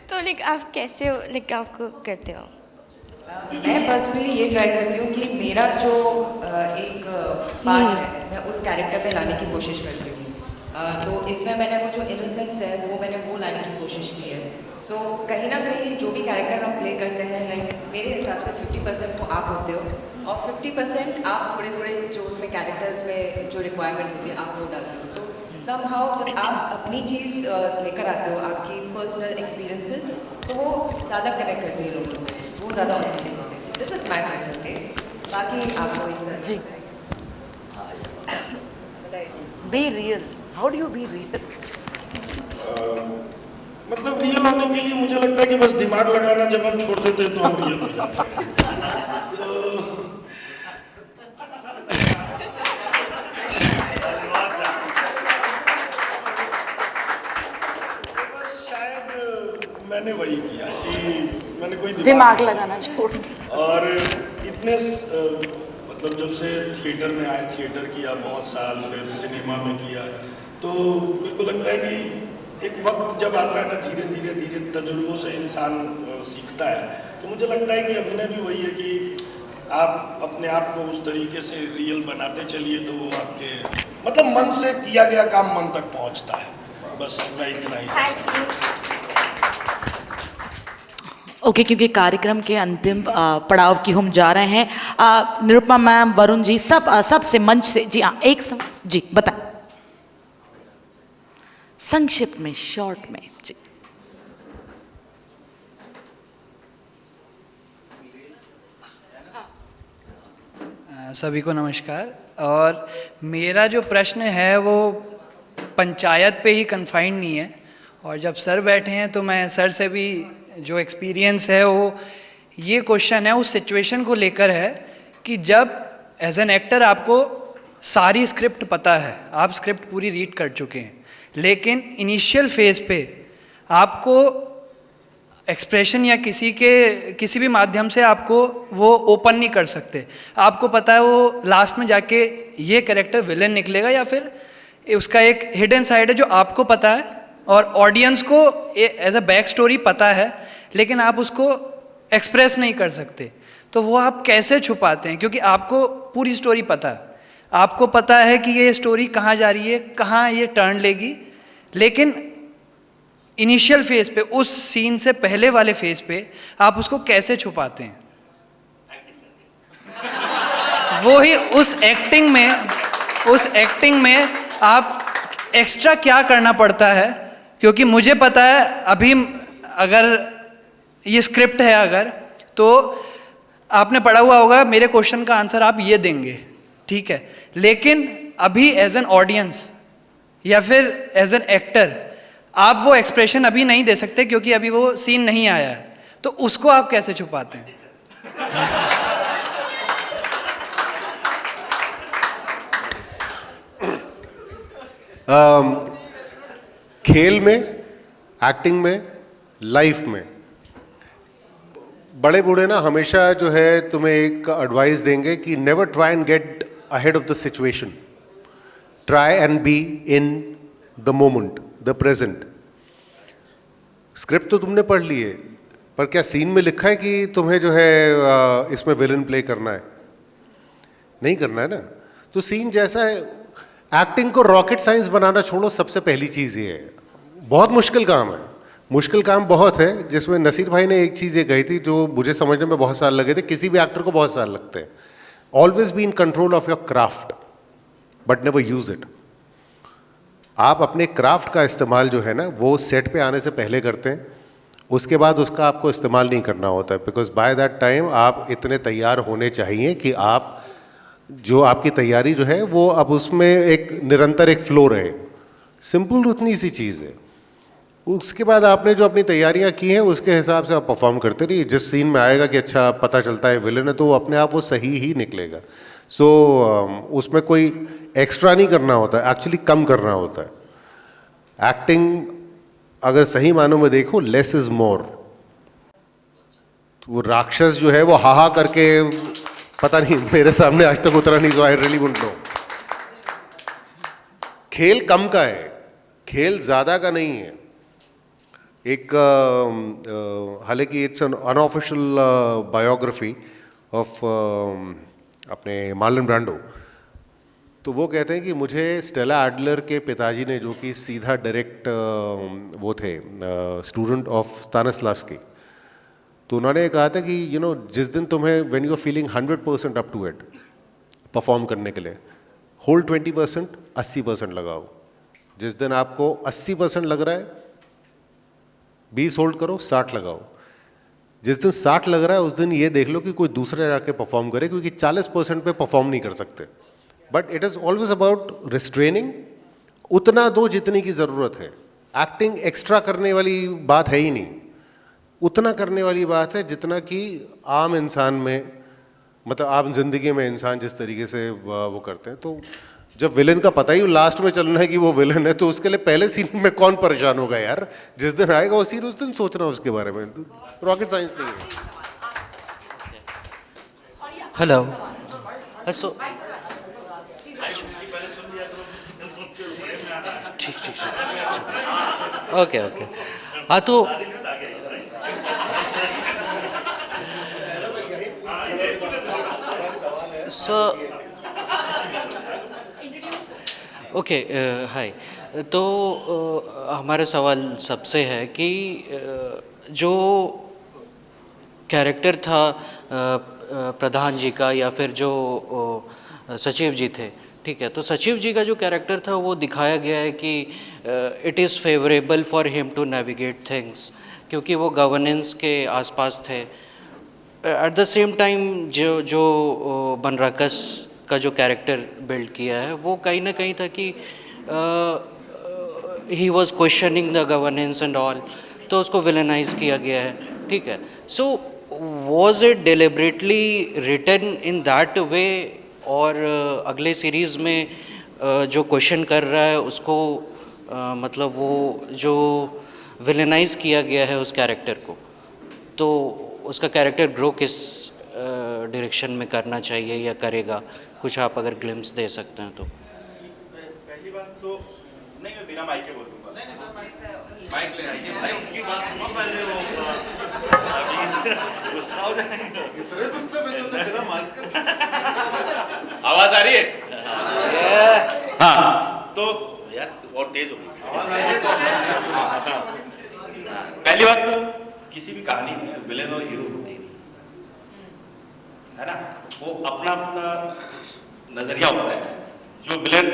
M: तो लाइक आप कैसे लाइक आपको करते हो?
B: मैं पर्सनली ये ट्राई करती हूँ कि मेरा जो एक पार्ट है मैं उस कैरेक्टर में लाने की कोशिश करती हूँ। तो इसमें मैंने वो जो इनोसेंस है वो लाने की कोशिश की है। सो कहीं ना कहीं जो भी कैरेक्टर हम प्ले करते हैं, लाइक मेरे हिसाब से 50% वो आप होते हो और 50% आप थोड़े थोड़े जो उसमें कैरेक्टर्स में जो रिक्वायरमेंट होती है आप वो डालते हो। तो समहाउ जब आप अपनी चीज़ लेकर आते हो, आपकी पर्सनल एक्सपीरियंसेस, तो वो ज़्यादा कनेक्ट करती है लोगों से, वो ज़्यादा ऑथेंटिक होते हैं। This is my personal take, बाकी आपको एक sir ji
A: be real, how do you be real?
D: मतलब रियल होने के लिए मुझे लगता है कि बस दिमाग लगाना जब हम छोड़ देते हैं तो हम रियल हो जाते हैं। तो मैंने वही किया कि मैंने कोई
A: दिमाग लगाना छोड़ दिया,
D: और इतने मतलब जब से थिएटर में आए, थिएटर किया बहुत साल, फिर सिनेमा में किया, तो मेरे को लगता है कि एक वक्त जब आता है ना, धीरे धीरे धीरे तजुर्बों से इंसान सीखता है। तो मुझे लगता है कि अभिनय भी वही है कि आप अपने आप को उस तरीके से रियल बनाते चलिए तो वो आपके मतलब मन से किया गया काम मन तक पहुंचता है। बस मैं इतना ही।
A: ओके क्योंकि कार्यक्रम के अंतिम पड़ाव की हम जा रहे हैं। निरुपमा मैम, वरुण जी, सबसे मंच से जी हाँ एक जी बताएं संक्षिप्त में, शॉर्ट में जी।
N: सभी को नमस्कार। और मेरा जो प्रश्न है वो पंचायत पे ही कन्फाइंड नहीं है, और जब सर बैठे हैं तो मैं सर से भी जो एक्सपीरियंस है वो ये क्वेश्चन है उस सिचुएशन को लेकर है कि जब एज एन एक्टर आपको सारी स्क्रिप्ट पता है, आप स्क्रिप्ट पूरी रीड कर चुके हैं, लेकिन इनिशियल फेज पे आपको एक्सप्रेशन या किसी भी माध्यम से आपको वो ओपन नहीं कर सकते। आपको पता है वो लास्ट में जाके ये कैरेक्टर विलेन निकलेगा या फिर उसका एक हिडन साइड है जो आपको पता है और ऑडियंस को एज अ बैक स्टोरी पता है, लेकिन आप उसको एक्सप्रेस नहीं कर सकते। तो वो आप कैसे छुपाते हैं? क्योंकि आपको पूरी स्टोरी पता है, आपको पता है कि ये स्टोरी कहाँ जा रही है, कहाँ ये टर्न लेगी, लेकिन इनिशियल फेज पे, उस सीन से पहले वाले फेज पे आप उसको कैसे छुपाते हैं? वो ही उस एक्टिंग में आप एक्स्ट्रा क्या करना पड़ता है? क्योंकि मुझे पता है अभी अगर ये स्क्रिप्ट है अगर तो आपने पढ़ा हुआ होगा, मेरे क्वेश्चन का आंसर आप ये देंगे, ठीक है, लेकिन अभी एज एन ऑडियंस या फिर एज एन एक्टर आप वो एक्सप्रेशन अभी नहीं दे सकते क्योंकि अभी वो सीन नहीं आया है, तो उसको आप कैसे छुपाते हैं?
L: खेल में, एक्टिंग में, लाइफ में बड़े बूढ़े ना हमेशा जो है तुम्हें एक एडवाइस देंगे कि never try and get ahead of the situation, try and be in the moment, the present. Script तो तुमने पढ़ ली है, पर क्या सीन में लिखा है कि तुम्हें जो है इसमें विलन प्ले करना है? नहीं करना है ना। तो सीन जैसा है, एक्टिंग को रॉकेट साइंस बनाना छोड़ो। सबसे पहली चीज़ ये है, बहुत मुश्किल काम है, मुश्किल काम बहुत है, जिसमें नसीर भाई ने एक चीज़ ये कही थी जो मुझे समझने में बहुत साल लगे थे, किसी भी एक्टर को बहुत साल लगते हैं। Always be in control of your craft but never use it. आप अपने क्राफ्ट का इस्तेमाल जो है ना वो सेट पे आने से पहले करते हैं, उसके बाद उसका आपको इस्तेमाल नहीं करना होता है, बिकॉज बाय दैट टाइम आप इतने तैयार होने चाहिए कि आप जो आपकी तैयारी जो है वो अब उसमें एक निरंतर एक फ्लो रहे। सिंपल उतनी सी चीज़ है। उसके बाद आपने जो अपनी तैयारियां की हैं उसके हिसाब से आप परफॉर्म करते रहिए। जिस सीन में आएगा कि अच्छा पता चलता है विलन है, तो वो अपने आप वो सही ही निकलेगा। सो उसमें कोई एक्स्ट्रा नहीं करना होता है, एक्चुअली कम करना होता है। एक्टिंग अगर सही मानों में देखो, लेस इज मोर। वो राक्षस जो है वो हाहा करके, पता नहीं मेरे सामने आज तक उतरा नहीं, तो आई रियली वुडंट नो। खेल कम का है, खेल ज़्यादा का नहीं है। एक हालांकि it's an unofficial biography of अपने मार्लन ब्रांडो। तो वो कहते हैं कि मुझे स्टेला एडलर के पिताजी ने, जो कि सीधा डायरेक्ट वो थे स्टूडेंट ऑफ स्तानिस्लावस्की, तो उन्होंने कहा था कि जिस दिन तुम्हें when you are feeling 100% up to it perform करने के लिए, होल्ड 20%, 80% लगाओ। जिस दिन आपको 80% लग रहा है 20 होल्ड करो, 60 लगाओ। जिस दिन 60 लग रहा है उस दिन ये देख लो कि कोई दूसरा जाके परफॉर्म करे, क्योंकि 40% पे परफॉर्म नहीं कर सकते। But it is always about restraining. उतना दो जितने की ज़रूरत है। एक्टिंग एक्स्ट्रा करने वाली बात है ही नहीं, उतना करने वाली बात है जितना कि आम इंसान में, मतलब आम जिंदगी में इंसान जिस तरीके से वो करते हैं। तो जब विलन का पता ही लास्ट में चलना है कि वो विलन है, तो उसके लिए पहले सीन में कौन परेशान होगा यार? जिस दिन आएगा वो सीन उस दिन सोचना उसके बारे में। रॉकेट साइंस नहीं है।
O: हेलो, ठीक, ओके। हाँ, तो ओके, हाय। तो हमारा सवाल सबसे है कि जो कैरेक्टर था प्रधान जी का या फिर जो सचिव जी थे, ठीक है, तो सचिव जी का जो कैरेक्टर था वो दिखाया गया है कि it is favourable for him to navigate things, क्योंकि वो गवर्नेंस के आसपास थे। एट द सेम टाइम जो बनराकस का जो कैरेक्टर बिल्ड किया है वो कहीं ना कहीं था कि he was questioning the governance and all, तो उसको विलेनाइज किया गया है, ठीक है। So was it deliberately written in that way, और अगले सीरीज़ में जो क्वेश्चन कर रहा है उसको मतलब वो जो विलेनाइज किया गया है उस कैरेक्टर को, तो उसका कैरेक्टर ग्रो किस डायरेक्शन में करना चाहिए या करेगा, कुछ आप अगर ग्लिम्स दे सकते हैं तो।
E: पहली बात तो नहीं, मैं बिना माइक के बोल दूंगा। माइक ले आइए, माइक की बात सुनो पहले। वो गुस्सा हो जाएगा, इतने गुस्से में तो बिना माइक का आवाज आ रही है? हाँ, तो यार और तेज हो गई आवाज आ रही है। पहली बात तो किसी भी कहानी में विलेन और हीरो होते ही नहीं, है ना। वो अपना अपना नजरिया होता है। जो विलेन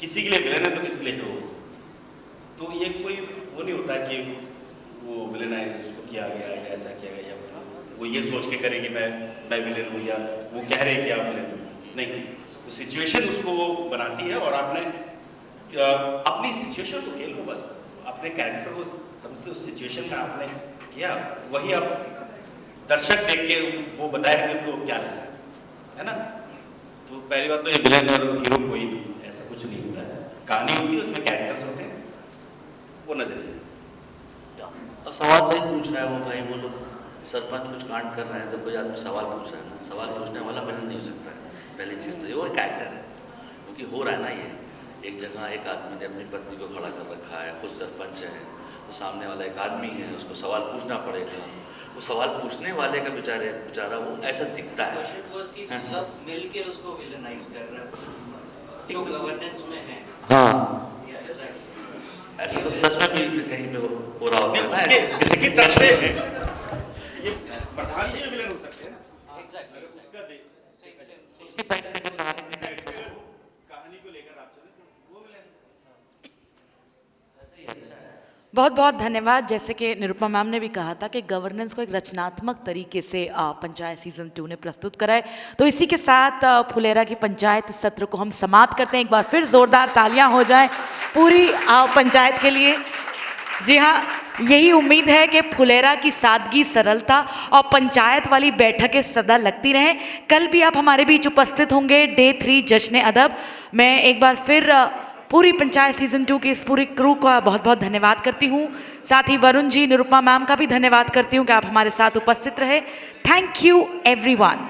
E: किसी के लिए विलेन है तो किसी के लिए हीरो, तो ये कोई वो नहीं होता कि वो विलेन है उसको किया गया या ऐसा किया गया, या वो ये सोच के करे कि मैं विलेन हूँ, या वो कह रहे कि आप विलेन हो। नहीं, वो सिचुएशन उसको वो बनाती है, और आपने अपनी सिचुएशन को खेल लो बस, अपने कैरेक्टर को समझ के उस सिचुएशन में आपने किया, वही आप दर्शक देख के वो बताया कि उसको क्या लगा, है ना। तो पहली बात तो ये विलेन और हीरो कोई ऐसा कुछ नहीं होता है, कहानी होती है उसमें कैरेक्टर्स होते हैं, वो नजरिया।
F: और सवाल सही पूछ रहा है वो भाई, वो लोग सरपंच कुछ कांड कर रहे हैं तो कोई आदमी सवाल पूछ रहा है ना, सवाल पूछने वाला विलेन नहीं हो सकता है। पहली चीज़ तो ये वो कैरेक्टर है, क्योंकि हो रहा है ना, ये एक जगह एक आदमी ने अपनी पत्नी को खड़ा कर रखा है, खुद सरपंच है, तो सामने वाला एक आदमी है, उसको सवाल पूछना पड़ेगा। वो सवाल पूछने वाले का बेचारा वो ऐसा दिखता है
O: कि सब मिलके उसको विलेनाइज कर रहा है जो गवर्नेंस में है।
F: हाँ, ऐसा तो सच में भी कहीं पे हो रहा होता है ना।
E: उसकी तरफ से ये प्रधान जी विलेन हो सकते हैं ना। एग्जैक्टली, उसका उसकी साइड से कहानी को लेकर आप चले तो वो विलेन।
A: बहुत बहुत धन्यवाद। जैसे कि निरुपमा मैम ने भी कहा था कि गवर्नेंस को एक रचनात्मक तरीके से पंचायत सीजन 2 ने प्रस्तुत करा है। तो इसी के साथ फुलेरा की पंचायत सत्र को हम समाप्त करते हैं। एक बार फिर जोरदार तालियां हो जाएं पूरी पंचायत के लिए। जी हाँ, यही उम्मीद है कि फुलेरा की सादगी, सरलता और पंचायत वाली बैठकें सदा लगती रहें। कल भी आप हमारे बीच उपस्थित होंगे डे 3 जश्न अदब। मैं एक बार फिर पूरी पंचायत सीजन 2 की इस पूरी क्रू का बहुत बहुत धन्यवाद करती हूँ। साथ ही वरुण जी, निरुपमा मैम का भी धन्यवाद करती हूँ कि आप हमारे साथ उपस्थित रहे। Thank you everyone.